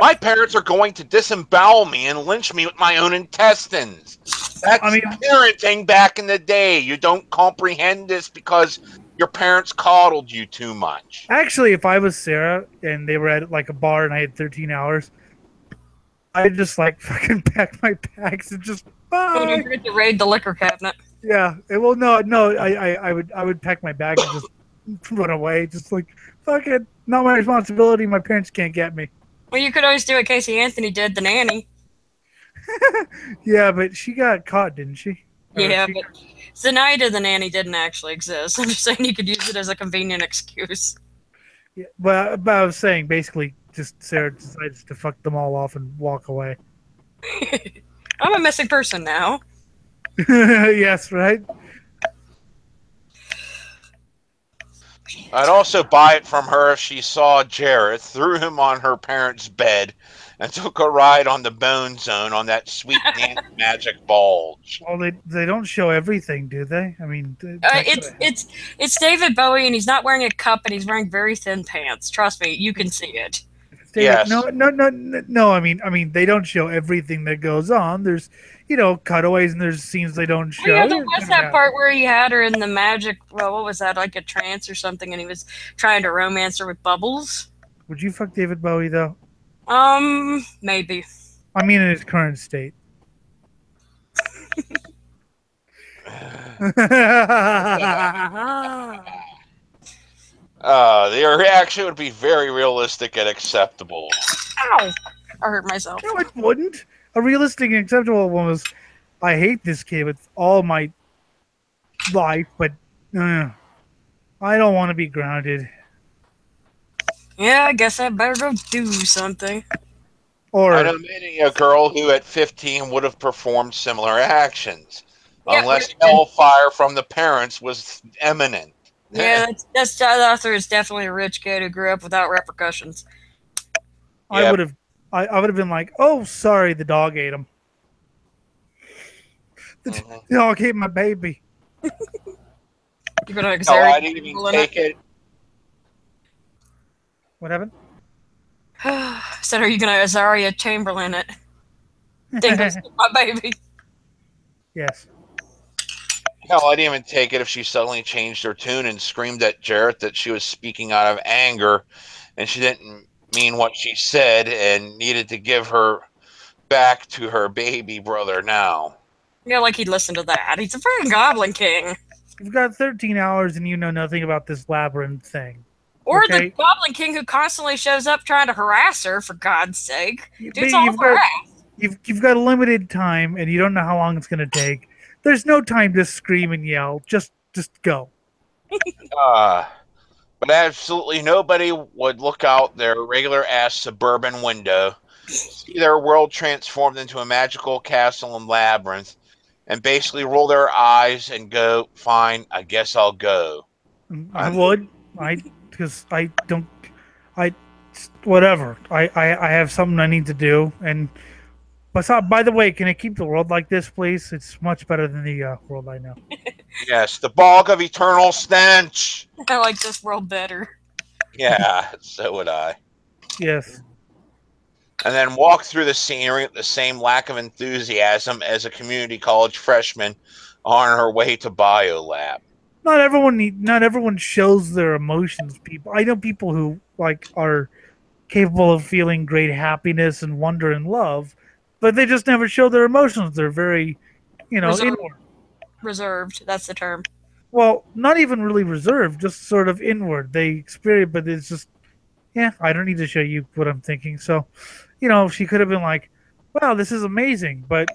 My parents are going to disembowel me and lynch me with my own intestines. That's parenting back in the day. You don't comprehend this because your parents coddled you too much. Actually, if I was Sarah and they were at like a bar and I had 13 hours, I'd just like fucking pack my bags and just bye. Don't forget to raid the liquor cabinet. Yeah. Well, no. I would pack my bag and just run away. Just like, fuck it. Not my responsibility. My parents can't get me. Well, you could always do what Casey Anthony did, the nanny. Yeah, but she got caught, didn't she? Yeah, but Zenaida the nanny didn't actually exist. I'm just saying you could use it as a convenient excuse. Yeah, but I was saying basically just Sarah decides to fuck them all off and walk away. I'm a missing person now. Yes, right? I'd also buy it from her if she saw Jareth, threw him on her parents' bed, and took a ride on the Bone Zone on that sweet dance magic bulge. Well, they don't show everything, do they? I mean, it's David Bowie, and he's not wearing a cup, and he's wearing very thin pants. Trust me, you can see it. Yes. No. I mean, they don't show everything that goes on. There's, cutaways, and there's scenes they don't show. Yeah, there was that part where he had her in the magic. Well, what was that? Like a trance or something, and he was trying to romance her with bubbles. Would you fuck David Bowie though? Maybe. I mean, in his current state. The reaction would be very realistic and acceptable. Ow! I hurt myself. No, it wouldn't. A realistic and acceptable one was, I hate this kid with all my life, but I don't want to be grounded. Yeah, I guess I better go do something. Or I'm meeting a girl who at 15 would have performed similar actions, unless hellfire from the parents was imminent. Yeah, that author is definitely a rich kid who grew up without repercussions. Yep. I would have been like, oh, sorry, the dog ate him. The dog ate my baby. You're gonna I didn't even take it. What happened? Said, are you gonna Azaria Chamberlain it? Dingo's my baby. Yes. Hell, I didn't even take it if she suddenly changed her tune and screamed at Jareth that she was speaking out of anger and she didn't mean what she said and needed to give her back to her baby brother now. Yeah, like he'd listen to that. He's a freaking Goblin King. You've got 13 hours and you know nothing about this labyrinth thing. Or the Okay, Goblin King who constantly shows up trying to harass her, for God's sake. but Dude's all for ass. you've got a limited time, and you don't know how long it's gonna take. There's no time to scream and yell. Just go. Uh, but absolutely nobody would look out their regular ass suburban window, see their world transformed into a magical castle and labyrinth, and basically roll their eyes and go, "Fine, I guess I'll go." I would. Because I don't. I whatever. I have something I need to do. And by the way, can I keep the world like this, please? It's much better than the world I know. Yes, the bog of eternal stench. I like this world better. Yeah, so would I. Yes. And then walk through the scenery with the same lack of enthusiasm as a community college freshman on her way to biolab. Not everyone shows their emotions. People, I know people who are capable of feeling great happiness and wonder and love, but they just never show their emotions. They're very, Reserved. inward. Reserved. That's the term. Well, not even really reserved, just sort of inward. They experience, but it's just, yeah, I don't need to show you what I'm thinking. So, she could have been like, wow, this is amazing, but,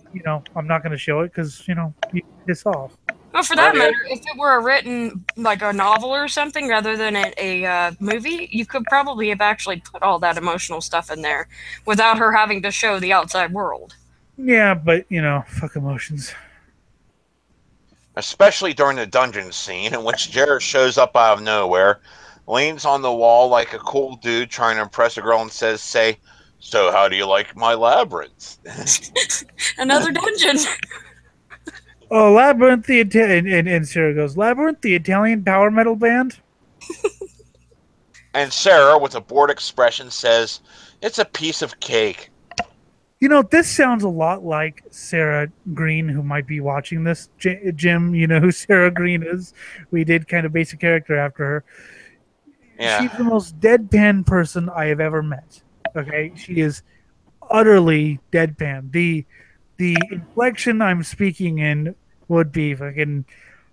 I'm not going to show it because, you piss off. Well, for that matter, if it were written like a novel or something rather than a movie, you could probably have actually put all that emotional stuff in there without her having to show the outside world. Yeah, but, fuck emotions. Especially during the dungeon scene in which Jared shows up out of nowhere, leans on the wall like a cool dude trying to impress a girl and says, "So how do you like my labyrinth?" Another dungeon. Oh, Labyrinth, and Sarah goes, Labyrinth, the Italian power metal band? And Sarah, with a bored expression, says, "It's a piece of cake." This sounds a lot like Sarah Green, who might be watching this. Jim, you know who Sarah Green is. We did kind of base a character after her. Yeah. She's the most deadpan person I have ever met. Okay? She is utterly deadpan. The inflection I'm speaking in would be fucking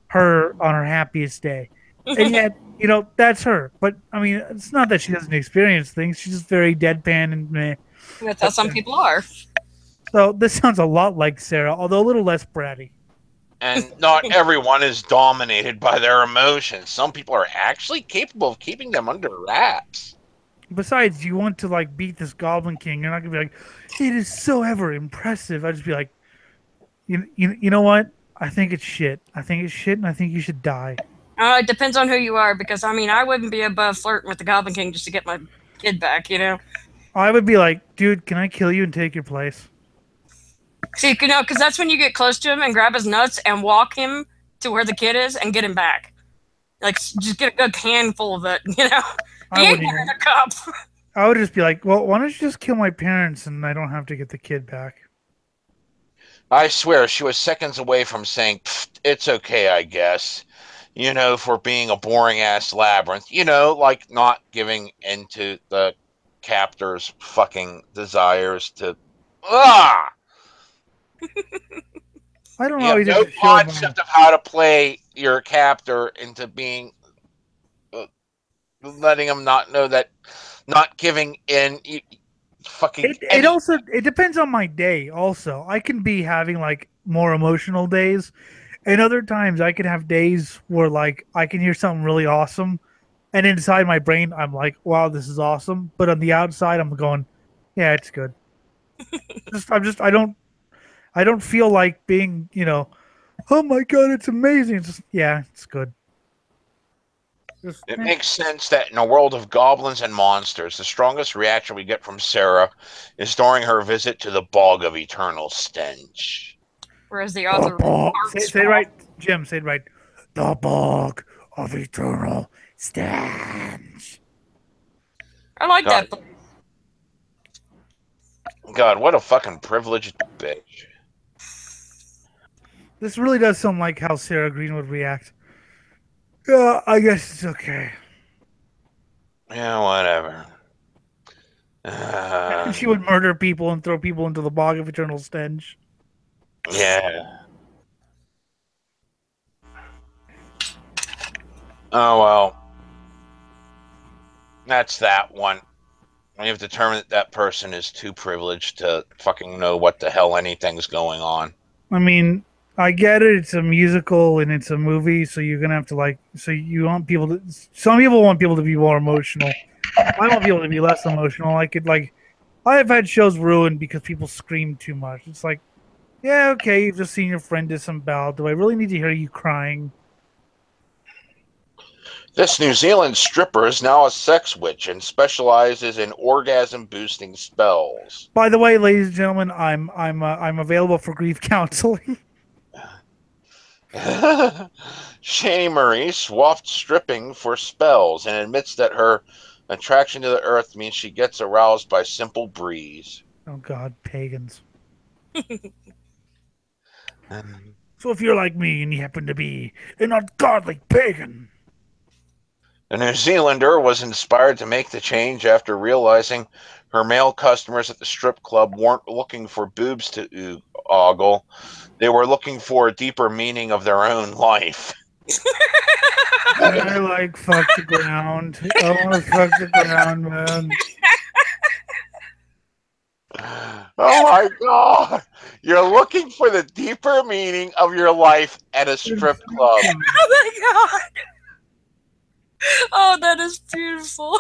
her on her happiest day. And yet, that's her. But I mean, it's not that she doesn't experience things. She's just very deadpan and meh. That's how some people are. So this sounds a lot like Sarah, although a little less bratty. And not everyone is dominated by their emotions. Some people are actually capable of keeping them under wraps. Besides, you want to beat this Goblin King. You're not gonna be like, it is so ever impressive. I'd just be like, you know what? I think it's shit. I think it's shit, and I think you should die. It depends on who you are, because I mean, I wouldn't be above flirting with the Goblin King just to get my kid back, I would be like, dude, can I kill you and take your place? See, because that's when you get close to him and grab his nuts and walk him to where the kid is and get him back. Like, just get a good handful of it, He ain't wearing a cup. I would just be like, well, why don't you just kill my parents and I don't have to get the kid back? I swear, she was seconds away from saying, "It's okay, I guess," for being a boring-ass labyrinth. Like not giving into the captor's fucking desires to... Ah! I don't know. No concept of how to play your captor into being... letting him not know that... not giving in... fucking... It depends on my day also. I can be having more emotional days, and other times I can have days where I can hear something really awesome, and inside my brain I'm like, wow, this is awesome, but on the outside I'm going, yeah, it's good. I don't feel like being, oh my god, it's amazing. It's just, yeah, it's good. It makes sense that in a world of goblins and monsters, the strongest reaction we get from Sarah is during her visit to the Bog of Eternal Stench. Whereas the author... Say it right, Jim, say it right. The Bog of Eternal Stench. I like that. God, what a fucking privileged bitch. This really does sound like how Sarah Green would react. Yeah, I guess it's okay. Yeah, whatever. She would murder people and throw people into the Bog of Eternal Stench. Yeah. Oh, well. That's that one. We have determined that that person is too privileged to fucking know what the hell anything's going on. I mean, I get it. It's a musical and it's a movie, so you're gonna have to like. So you want people to. Some people want people to be more emotional. I want people to be less emotional. I could like. I have had shows ruined because people scream too much. It's like, yeah, okay, you've just seen your friend disemboweled. Do I really need to hear you crying? This New Zealand stripper is now a sex witch and specializes in orgasm boosting spells. By the way, ladies and gentlemen, I'm available for grief counseling. Shani Marie swapped stripping for spells and admits that her attraction to the earth means she gets aroused by simple breeze. Oh God, pagans. So if you're like me and you happen to be an ungodly pagan, The New Zealander was inspired to make the change after realizing her male customers at the strip club weren't looking for boobs to ogle. They were looking for a deeper meaning of their own life. I like fuck the ground. I want to fuck the ground, man. Oh my god! You're looking for the deeper meaning of your life at a strip club. Oh my god! Oh, that is beautiful.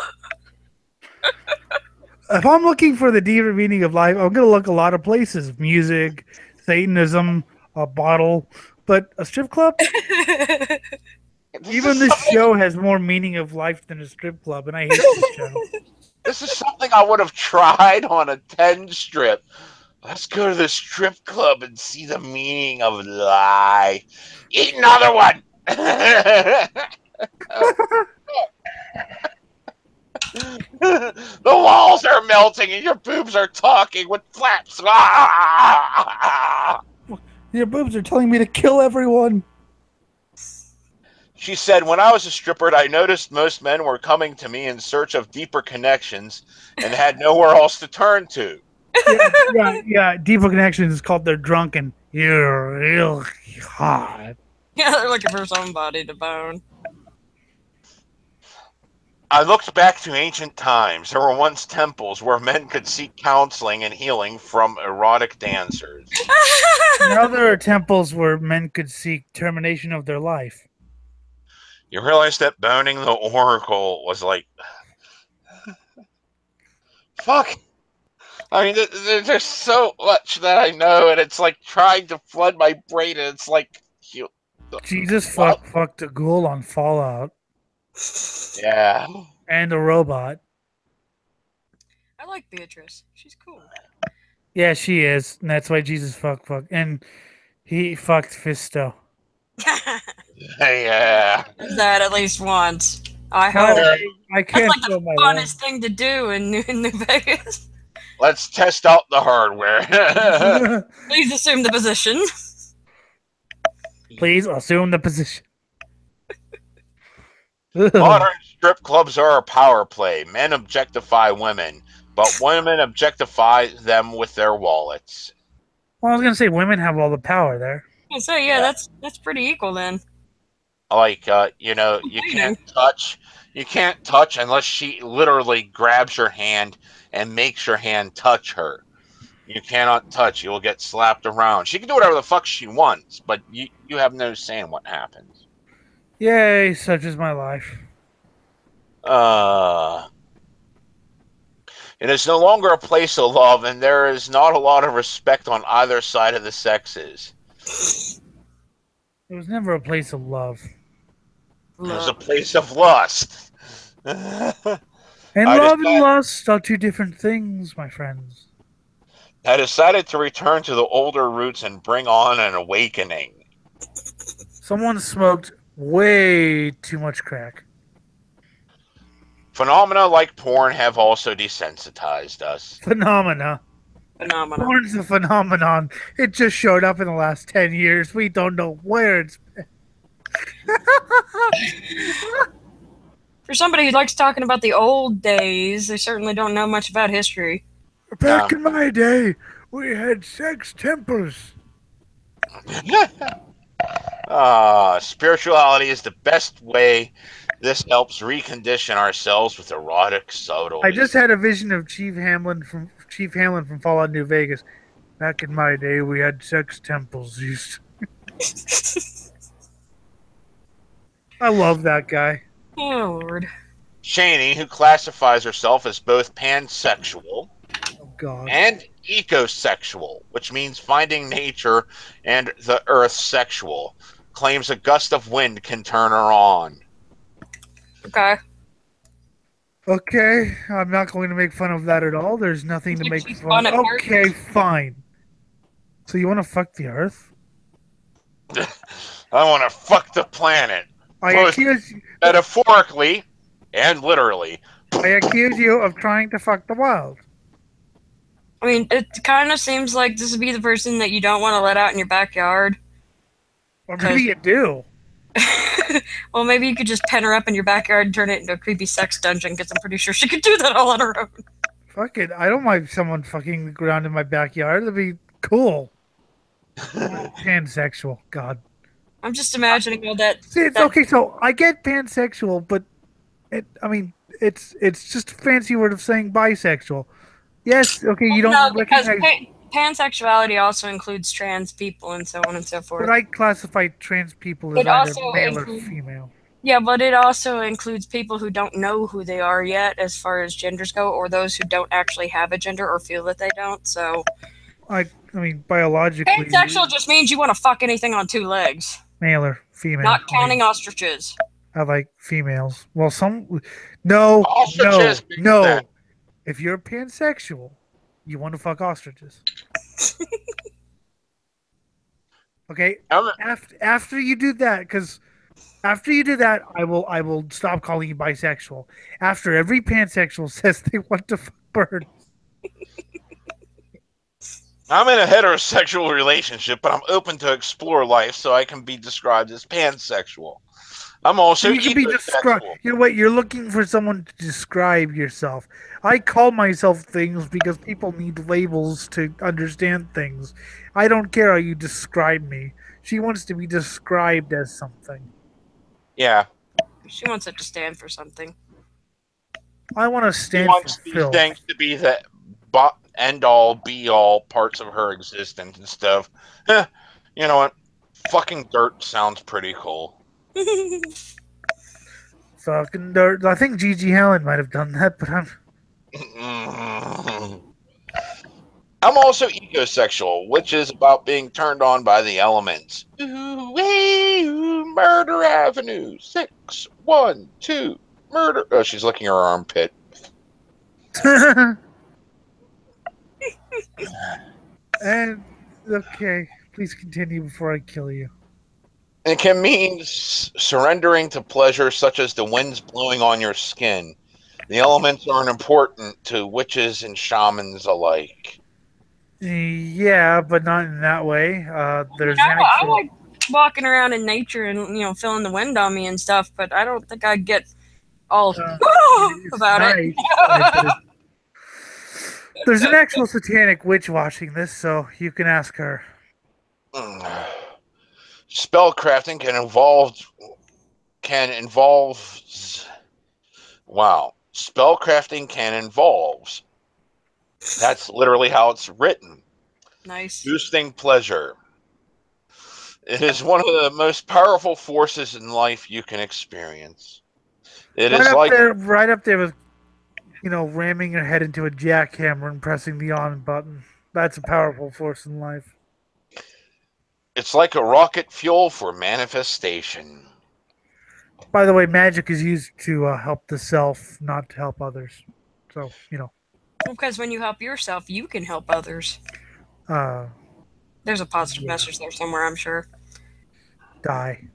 If I'm looking for the deeper meaning of life, I'm gonna look a lot of places: music, Satanism, a bottle, but a strip club. Even this show has more meaning of life than a strip club, and I hate this show. This is something I would have tried on a 10 strip. Let's go to the strip club and see the meaning of life. Eat another one! The walls are melting and your boobs are talking with flaps. Your boobs are telling me to kill everyone. She said, when I was a stripper, I noticed most men were coming to me in search of deeper connections and had nowhere else to turn to. Yeah. Deeper connections is called they're drunken. You're real hot. Yeah, they're looking for somebody to bone. I looked back to ancient times. There were once temples where men could seek counseling and healing from erotic dancers. Now there are temples where men could seek termination of their life. You realize that boning the oracle was like, fuck. I mean, there's so much that I know, and it's like trying to flood my brain, and it's like, Jesus fucked a ghoul on Fallout. Yeah. And a robot. I like Beatrice. She's cool. Yeah, she is. And that's why Jesus fuck. And he fucked Fisto. Yeah. That at least once. I hope. I can't That's like the funnest thing to do in New Vegas. Let's test out the hardware. Please assume the position. Please assume the position. Modern strip clubs are a power play. Men objectify women, but women objectify them with their wallets. Well, I was gonna say women have all the power there. So yeah, that's pretty equal then. Like you can't touch. You can't touch unless she literally grabs your hand and makes your hand touch her. You cannot touch. You will get slapped around. She can do whatever the fuck she wants, but you have no say in what happens. Yay, such is my life. It is no longer a place of love, and there is not a lot of respect on either side of the sexes. It was never a place of love. It was a place of lust. And love and lust are two different things, my friends. I decided to return to the older roots and bring on an awakening. Someone smoked way too much crack. Phenomena like porn have also desensitized us. Phenomenon. Porn's a phenomenon. It just showed up in the last 10 years. We don't know where it's been. For somebody who likes talking about the old days, they certainly don't know much about history. Back in my day, we had sex temples. Spirituality is the best way This helps recondition ourselves with erotic subtleties. I just had a vision of Chief Hamlin from Fallout New Vegas. Back in my day, we had sex temples. I love that guy. Oh, Lord. Shani, who classifies herself as both pansexual Oh God. and ecosexual, which means finding nature and the earth sexual, claims a gust of wind can turn her on. Okay. Okay, I'm not going to make fun of that at all. There's nothing to make fun of. Okay, fine. So you want to fuck the earth? I want to fuck the planet. Both metaphorically and literally. I accuse you of trying to fuck the wild. I mean, it kind of seems like this would be the person that you don't want to let out in your backyard. Or maybe you do. Well, maybe you could just pen her up in your backyard and turn it into a creepy sex dungeon, because I'm pretty sure she could do that all on her own. Fuck it. I don't mind someone fucking the ground in my backyard. That'd be cool. Pansexual. God. I'm just imagining all that. See, it's okay. So I get pansexual, but it's just a fancy word of saying bisexual. Yes. Okay. You don't recognize. Pansexuality also includes trans people and so on and so forth. But I classify trans people as either male or female. Yeah, but it also includes people who don't know who they are yet as far as genders go, or those who don't actually have a gender or feel that they don't. So, I mean, biologically, pansexual just means you want to fuck anything on two legs. Male or female. Not counting ostriches. I like females. Well, no. If you're pansexual, you want to fuck ostriches. Okay. After you do that, I will stop calling you bisexual. After every pansexual says they want to fuck birds. I'm in a heterosexual relationship, but I'm open to explore life, so I can be described as pansexual. I'm also you can be described. You know what? You're looking for someone to describe yourself. I call myself things because people need labels to understand things. I don't care how you describe me. She wants to be described as something. Yeah. She wants it to stand for something. I want to stand for filth. Things to be the end-all, be-all parts of her existence and stuff. You know what? Fucking dirt sounds pretty cool. Fucking dirt. I think Gigi Allen might have done that, but I'm also ecosexual, which is about being turned on by the elements. Murder Avenue 612 murder. Oh, she's licking her armpit. And okay, please continue before I kill you. It can mean surrendering to pleasure such as the winds blowing on your skin. The elements are important to witches and shamans alike. Yeah, but not in that way. There's I like walking around in nature and feeling the wind on me and stuff, but I don't think I'd get all about it. There's an actual satanic witch watching this, so you can ask her. Spellcrafting Spellcrafting can involve. That's literally how it's written. Nice. Boosting pleasure. It is one of the most powerful forces in life you can experience. It is right up there with, ramming your head into a jackhammer and pressing the on button. That's a powerful force in life. It's like a rocket fuel for manifestation. By the way, magic is used to help the self, not to help others. So, Because when you help yourself, you can help others. There's a positive message there somewhere, I'm sure. Die.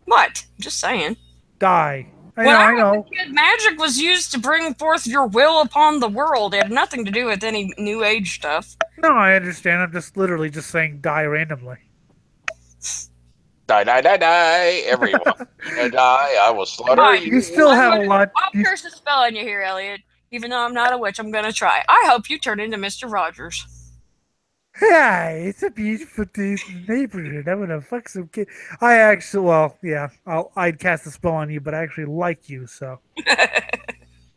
What? Just saying. Die. I know. Magic was used to bring forth your will upon the world. It had nothing to do with any New Age stuff. No, I understand. I'm just literally just saying die randomly. Die, die, die, die. Everyone. Die. I will slaughter you. You still have a lot. I'll curse the spell on you here, Elliot. Even though I'm not a witch, I'm going to try. I hope you turn into Mr. Rogers. Hey, it's a beautiful day in the neighborhood. I'm gonna fuck some kid. I actually, well, yeah, I'd cast a spell on you, but I actually like you, so.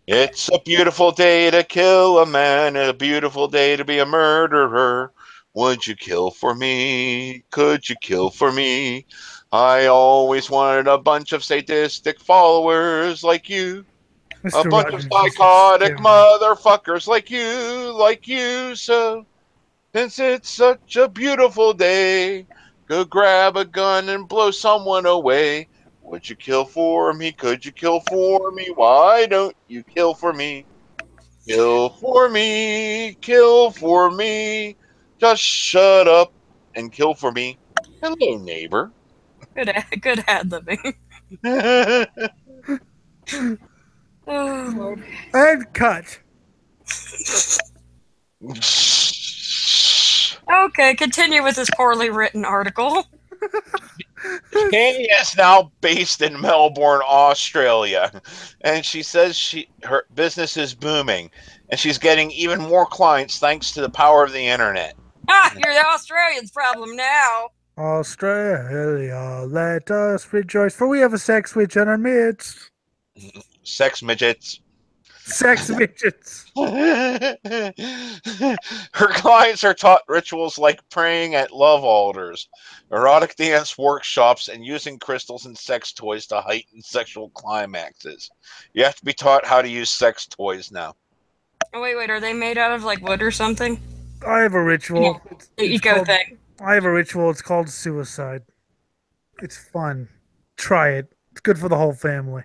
It's a beautiful day to kill a man, a beautiful day to be a murderer. Would you kill for me? Could you kill for me? I always wanted a bunch of sadistic followers like you. A Mr. bunch of Rogers is just psychotic scaring me. motherfuckers like you. So, since it's such a beautiful day, go grab a gun and blow someone away. Would you kill for me? Could you kill for me? Why don't you kill for me? Kill for me, kill for me. Just shut up and kill for me. Hello, neighbor. Good ad libbing. Oh Lord. And cut. Okay, continue with this poorly written article. Kay is now based in Melbourne, Australia, and she says her business is booming, and she's getting even more clients thanks to the power of the internet. Ah, you're the Australian's problem now. Australia, let us rejoice, for we have a sex witch in our midst. Sex midgets. Sex midgets. Her clients are taught rituals like praying at love altars, erotic dance workshops, and using crystals and sex toys to heighten sexual climaxes. You have to be taught how to use sex toys now. Oh wait, are they made out of like wood or something? I have a ritual. The eco thing. I have a ritual. It's called suicide. It's fun. Try it. It's good for the whole family.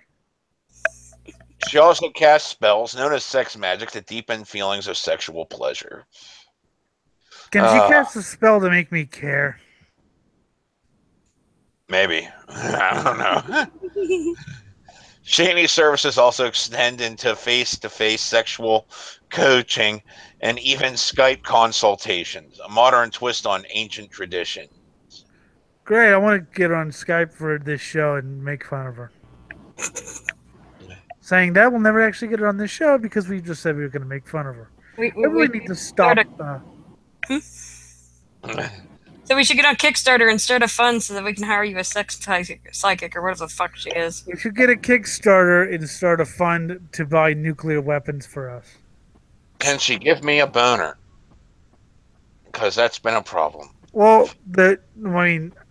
She also casts spells known as sex magic to deepen feelings of sexual pleasure. Can she cast a spell to make me care? Maybe. I don't know. Shaney's services also extend into face-to-face sexual coaching and even Skype consultations, a modern twist on ancient tradition. Great. I want to get her on Skype for this show and make fun of her. Saying that we'll never actually get her on this show because we just said we were going to make fun of her. I really need to stop. So we should get on Kickstarter and start a fund so that we can hire you a sex psychic or whatever the fuck she is. We should get a Kickstarter and start a fund to buy nuclear weapons for us. Can she give me a boner? Because that's been a problem. Well,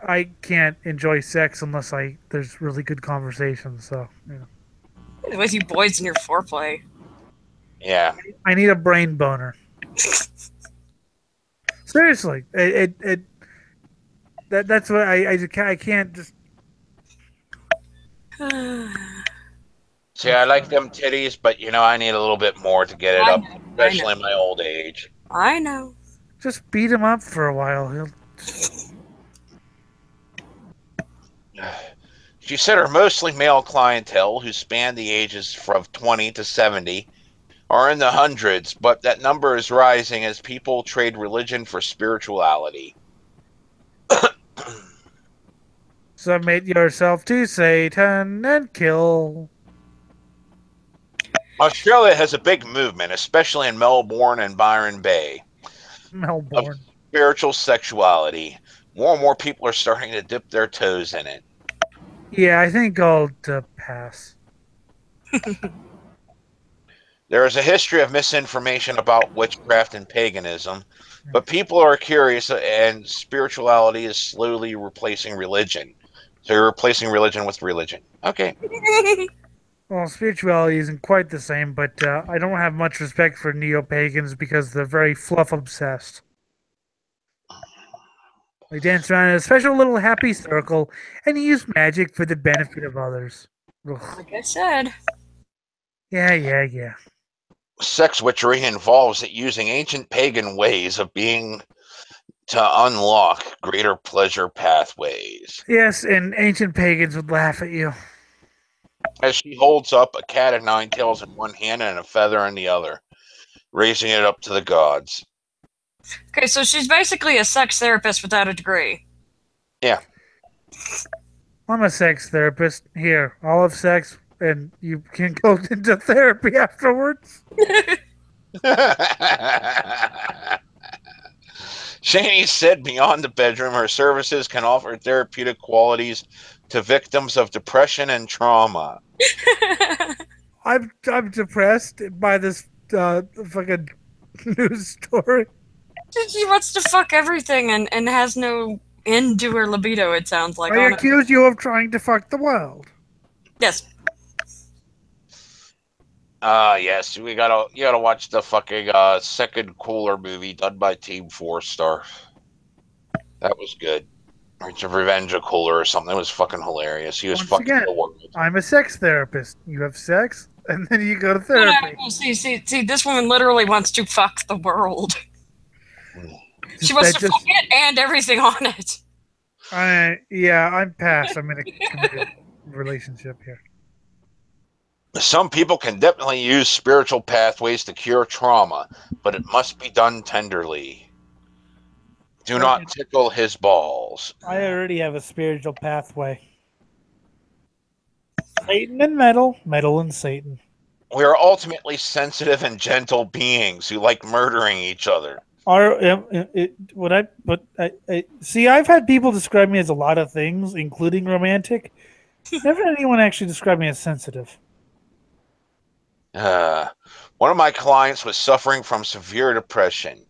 I can't enjoy sex unless there's really good conversation. So, you know. With you boys and your foreplay. Yeah. I need a brain boner. Seriously, that's what I can't just. See, I like them titties, but I need a little bit more to get it up, especially in my old age. I know. Just beat him up for a while. She said her mostly male clientele, who span the ages from 20 to 70, are in the hundreds, but that number is rising as people trade religion for spirituality. Submit yourself to Satan and kill. Australia has a big movement, especially in Melbourne and Byron Bay, of spiritual sexuality. More and more people are starting to dip their toes in it. Yeah, I think I'll pass. There is a history of misinformation about witchcraft and paganism, but people are curious, and spirituality is slowly replacing religion. So you're replacing religion with religion. Okay. Well, spirituality isn't quite the same, but I don't have much respect for neo-pagans because they're very fluff-obsessed. They dance around in a special little happy circle and use magic for the benefit of others. Ugh. Like I said. Yeah. Sex witchery involves using ancient pagan ways of being to unlock greater pleasure pathways. Yes, and ancient pagans would laugh at you. As she holds up a cat of nine tails in one hand and a feather in the other, raising it up to the gods. Okay, so she's basically a sex therapist without a degree. Yeah. I'm a sex therapist. Here, I'll have sex and you can go into therapy afterwards. Shaney said beyond the bedroom, her services can offer therapeutic qualities to victims of depression and trauma. I'm depressed by this fucking news story. She wants to fuck everything and has no end to her libido, it sounds like. I accuse you of trying to fuck the world. Yes. Yes, you gotta watch the fucking second Cooler movie done by Team 4 Star. That was good. It's a Revenge of Cooler or something. It was fucking hilarious. He was Once fucking again, the world. I'm a sex therapist. You have sex, and then you go to therapy. No, see, this woman literally wants to fuck the world. She wants to fuck it and everything on it. I'm past. I'm in a committed relationship here. Some people can definitely use spiritual pathways to cure trauma, but it must be done tenderly. Do not tickle his balls. I already have a spiritual pathway. Satan and metal, metal and Satan. We are ultimately sensitive and gentle beings who like murdering each other. See, I've had people describe me as a lot of things, including romantic. Never had anyone actually describe me as sensitive. One of my clients was suffering from severe depression.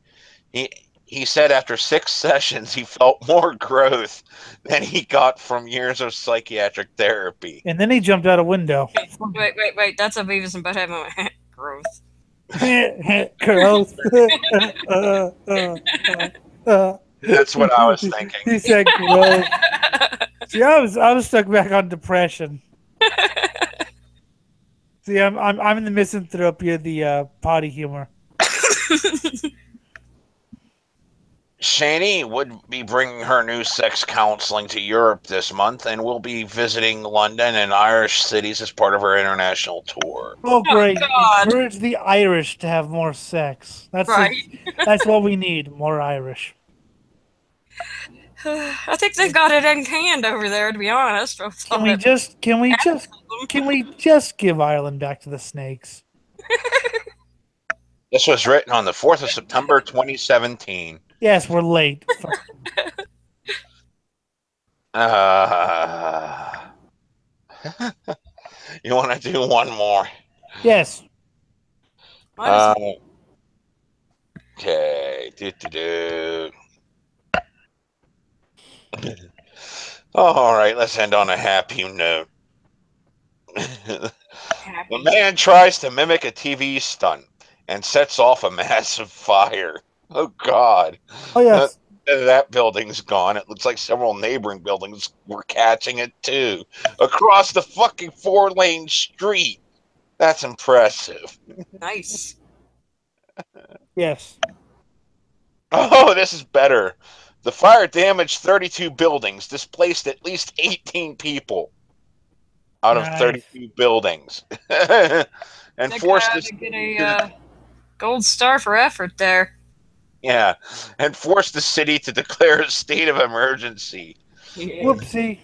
He said after 6 sessions, he felt more growth than he got from years of psychiatric therapy. And then he jumped out a window. Wait. That's a Beavis and Butthead moment. Growth. Growth. That's what I was thinking. He said growth. See, I was stuck back on depression. See, I'm in the misanthropy of the potty humor. Shani would be bringing her new sex counseling to Europe this month and will be visiting London and Irish cities as part of her international tour. Oh, great. Encourage the Irish to have more sex. That's what we need, more Irish. I think they've got it in hand over there, to be honest. Can we just give Ireland back to the snakes? This was written on the 4th of September, 2017. Yes, we're late. You want to do one more? Yes. Okay. All right, let's end on a happy note. The man tries to mimic a TV stunt and sets off a massive fire. Oh, God. Oh, yes. That building's gone. It looks like several neighboring buildings were catching it, too. Across the fucking 4-lane street. That's impressive. Nice. Yes. Oh, this is better. The fire damaged 32 buildings, displaced at least 18 people out of 32 buildings. And forced to get a gold star for effort there. Yeah, and forced the city to declare a state of emergency. Yeah. Whoopsie.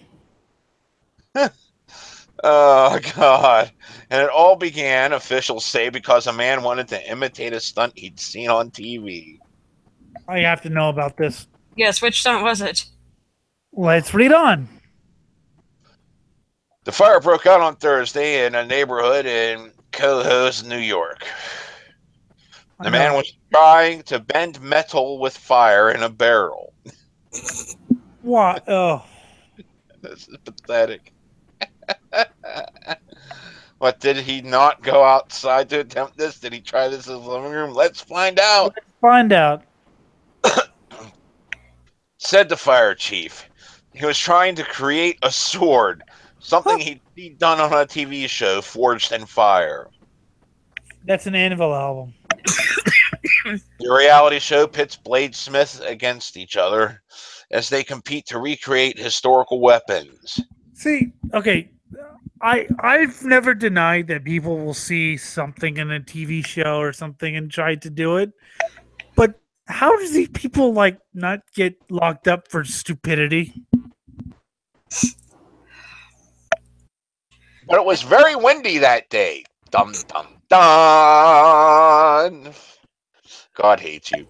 Oh, God. And it all began, officials say, because a man wanted to imitate a stunt he'd seen on TV. I have to know about this. Yes, which stunt was it? Let's read on. The fire broke out on Thursday in a neighborhood in Cohoes, New York. The man was trying to bend metal with fire in a barrel. What? Oh. This is pathetic. What, did he not go outside to attempt this? Did he try this in his living room? Let's find out. Let's find out. Said the fire chief. He was trying to create a sword, something he'd done on a TV show, Forged in Fire. That's an Anvil album. The reality show pits bladesmiths against each other as they compete to recreate historical weapons. See, okay, I've never denied that people will see something in a TV show or something and try to do it, but how does these people not get locked up for stupidity? But it was very windy that day. Dum dum dum. God hates you.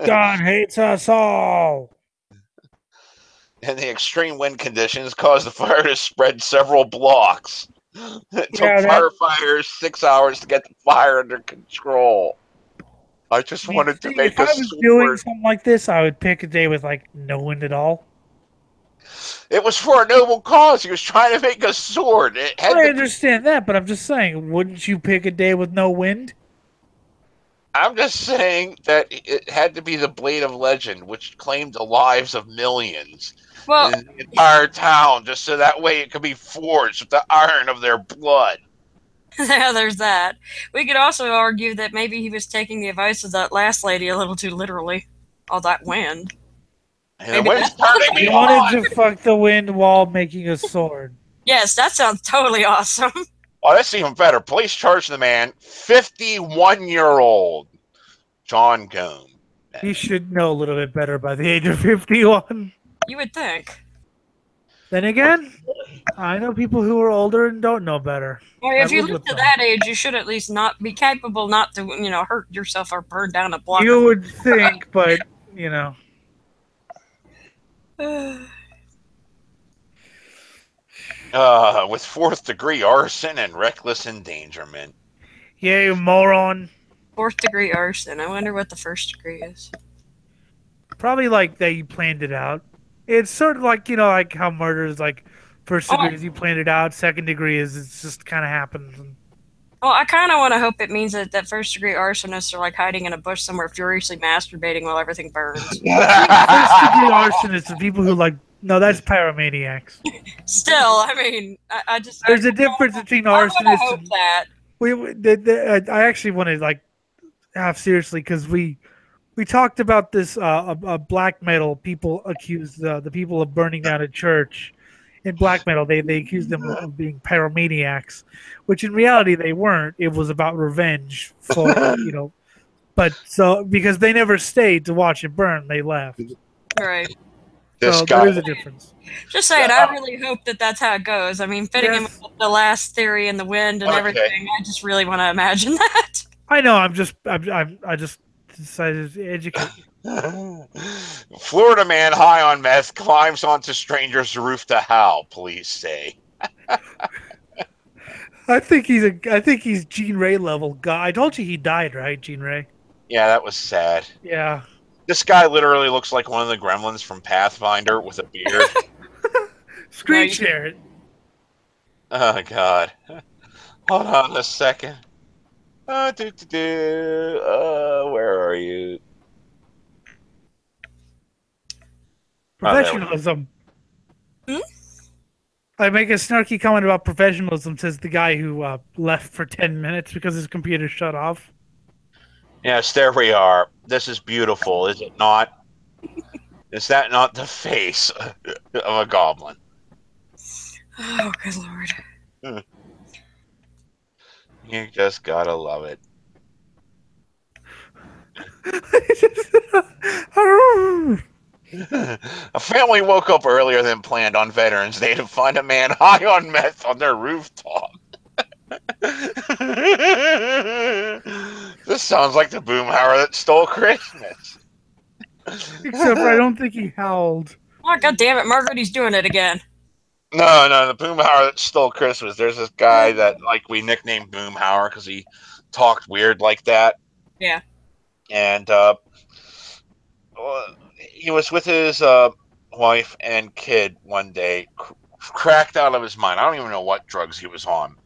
God hates us all. And the extreme wind conditions caused the fire to spread several blocks. It took Yeah, that. firefighters 6 hours to get the fire under control. I just I mean, wanted to see, if make a I was doing sword. something like this, I would pick a day with like no wind at all. It was for a noble cause. He was trying to make a sword. It had I to. understand that, but I'm just saying, wouldn't you pick a day with no wind? I'm just saying that it had to be the Blade of Legend, which claimed the lives of millions Well, in the entire town, just so that way it could be forged with the iron of their blood. yeah, there's that. We could also argue that maybe he was taking the advice of that last lady a little too literally. All that wind. And the Maybe wind's that's turning me He wanted on. to fuck the wind while making a sword. yes, that sounds totally awesome. Oh, that's even better. Police charged the man, 51-year-old John Gomez. He should know a little bit better by the age of 51. You would think. Then again, I know people who are older and don't know better. Well, I if you live live with to them. that age, you should at least not be capable not to, hurt yourself or burn down a block. You would think, but, you know. With fourth-degree arson and reckless endangerment. Yeah, you moron. Fourth degree arson. I wonder what the first degree is. Probably like that you planned it out. It's sort of like, like how murder is like first Oh, degree is you planned it out, second degree is it's just kind of happens. well, I kind of want to hope it means that first degree arsonists are like hiding in a bush somewhere furiously masturbating while everything burns. First degree arsonists are people who like, no, that's pyromaniacs. Still, I mean, I just. There's a difference between I want to arsonists hope and that. I actually want to like half seriously because we talked about this black metal people accuse the people of burning down a church. In black metal, they accused them of being pyromaniacs, which in reality they weren't. It was about revenge for but so because they never stayed to watch it burn, they left. Right. This So guy. there is a difference. Just saying, I really hope that that's how it goes. I mean, fitting in Yes. with the last theory and the wind and Okay. everything, I just really want to imagine that. I know. I just decided to educate you. Florida man high on meth climbs onto stranger's roof to howl, police say. I think he's Gene Ray level guy. I told you he died, right, Gene Ray? Yeah, that was sad. Yeah. This guy literally looks like one of the gremlins from Pathfinder with a beard. Screen Nice. share it. Oh, God. Hold on a second. Where are you? Professionalism. I make a snarky comment about professionalism, says the guy who left for 10 minutes because his computer shut off. Yes, there we are. This is beautiful, is it not? Is that not the face of a goblin? Oh, good lord. You just gotta love it. A family woke up earlier than planned on Veterans Day to find a man high on meth on their rooftop. This sounds like the boomhauer that stole Christmas. Except for I don't think he howled. Oh, god damn it, Margaret's doing it again. No, the boomhauer that stole Christmas. There's this guy that we nicknamed Boomhauer because he talked weird like that. Yeah. And he was with his wife and kid one day, cracked out of his mind. I don't even know what drugs he was on.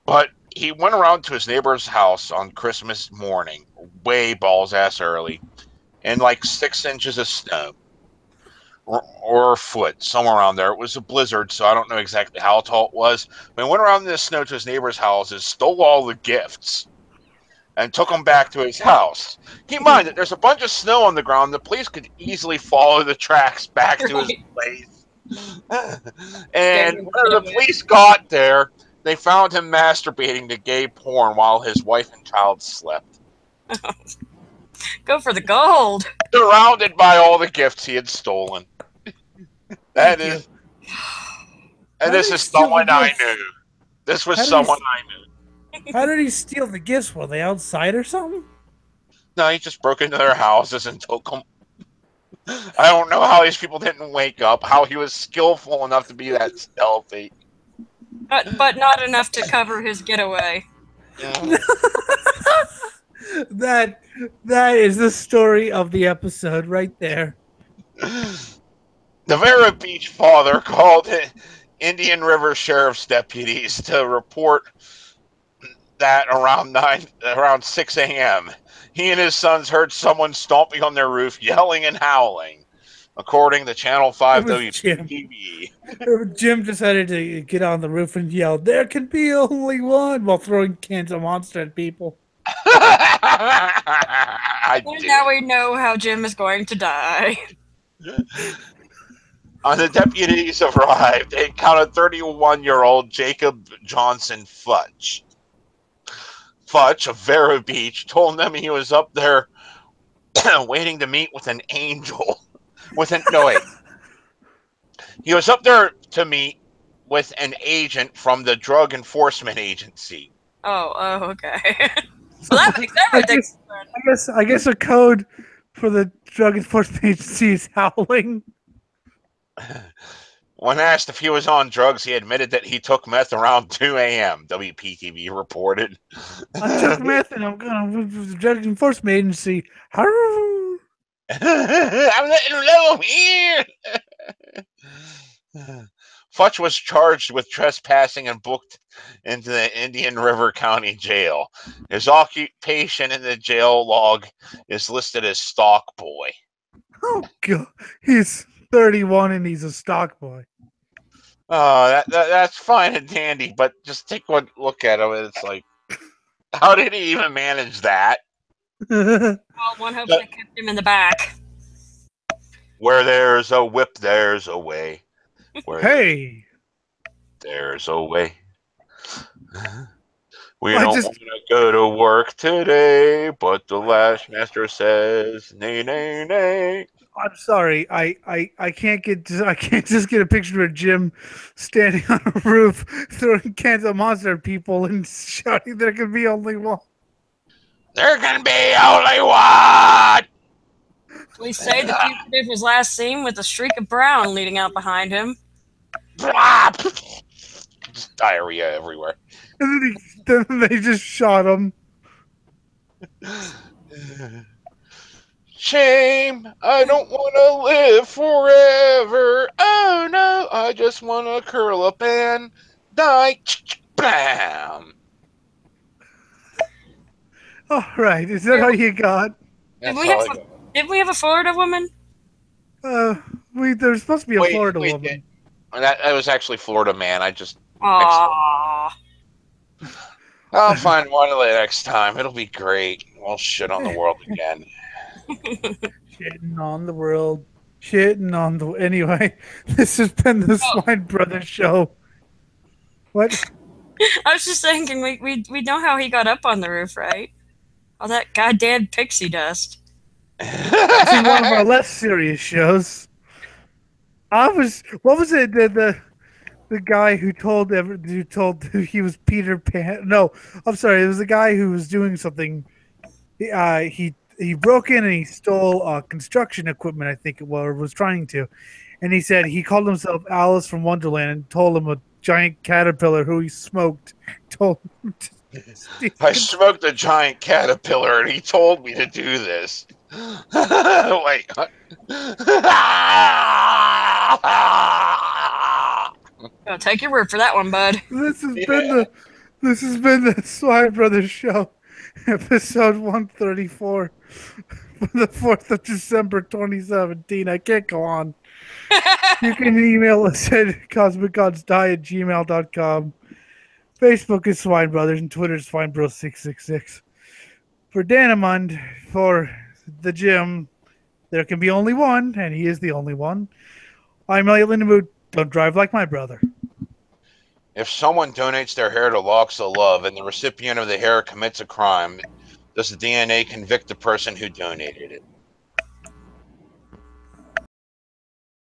But he went around to his neighbor's house on Christmas morning, way balls ass early, and 6 inches of snow. Or a foot, somewhere around there. It was a blizzard, so I don't know exactly how tall it was. But he went around in the snow to his neighbor's houses, stole all the gifts, and took them back to his house. Keep in mind that there's a bunch of snow on the ground. The police could easily follow the tracks back to his place. And when the police got there, they found him masturbating to gay porn while his wife and child slept. Go for the gold. Surrounded by all the gifts he had stolen. And this is someone I knew. This was someone I knew. How did he steal the gifts? Were they outside or something? No, he just broke into their houses and took them. I don't know how these people didn't wake up. How he was skillful enough to be that stealthy. But not enough to cover his getaway. Mm. That is the story of the episode right there. The Vero Beach father called Indian River Sheriff's deputies to report that around 6 a.m. he and his sons heard someone stomping on their roof, yelling and howling. According to Channel It 5 was Jim. WPTV. Jim decided to get on the roof and yell, "There can be only one," while throwing cans of Monster at people. I And did. now we know how Jim is going to die. On the deputies arrived, they encountered 31-year-old Jacob Johnson Futch. Futch of Vero Beach told them he was up there waiting to meet with an angel. He was up there to meet with an agent from the Drug Enforcement Agency. Oh, okay. Well, that makes everything. I guess a code for the Drug Enforcement Agency is howling. When asked if he was on drugs, he admitted that he took meth around 2 a.m., WPTV reported. I took meth and I'm going to the Drug Enforcement Agency. I'm letting him know here. Futch was charged with trespassing and booked into the Indian River County Jail. His occupation in the jail log is listed as stock boy. Oh, God. He's 31 and he's a stock boy. Oh, that's fine and dandy, but just take one look at him and it's like, how did he even manage that? Well, one hopes they kept him in the back. Where there's a whip, there's a way. Hey! There's a way. We don't want to go to work today, but the last master says, nay, nay, nay. I'm sorry. I can't just get a picture of Jim standing on a roof throwing cans of Monster at people and shouting there can be only one. There can be only one! Police say the fugitive was last seen with a streak of brown leading out behind him. Just diarrhea everywhere. And then they just shot him. Shame, I don't want to live forever. Oh no, I just want to curl up and die. Bam! All right, is that all you got? Did we have a Florida woman? There's supposed to be a Florida woman. That was actually Florida man. I just Aww. I'll find one next time. It'll be great. We'll shit on the world again. Shitting on the world. Anyway, this has been the Swine Brothers Show. What? I was just thinking, we know how he got up on the roof, right? All that goddamn pixie dust. This is one of our less serious shows. What was it? The guy who told he was Peter Pan. No, I'm sorry. It was the guy who was doing something. He broke in and he stole construction equipment. I think it was trying to, and he said he called himself Alice from Wonderland and told him a giant caterpillar who he smoked told him to I smoked a giant caterpillar and he told me to do this. Wait. I'll take your word for that one, bud. This has been the Swine Brothers Show, episode 134 for the 4th of December 2017. I can't go on. You can email us at cosmicgodsdie@gmail.com. Facebook is Swine Brothers and Twitter is SwineBros666. For Danamund, for the Jim, there can be only one, and he is the only one. I'm Elliot Lindemood. Don't drive like my brother. If someone donates their hair to Locks of Love and the recipient of the hair commits a crime, does the DNA convict the person who donated it?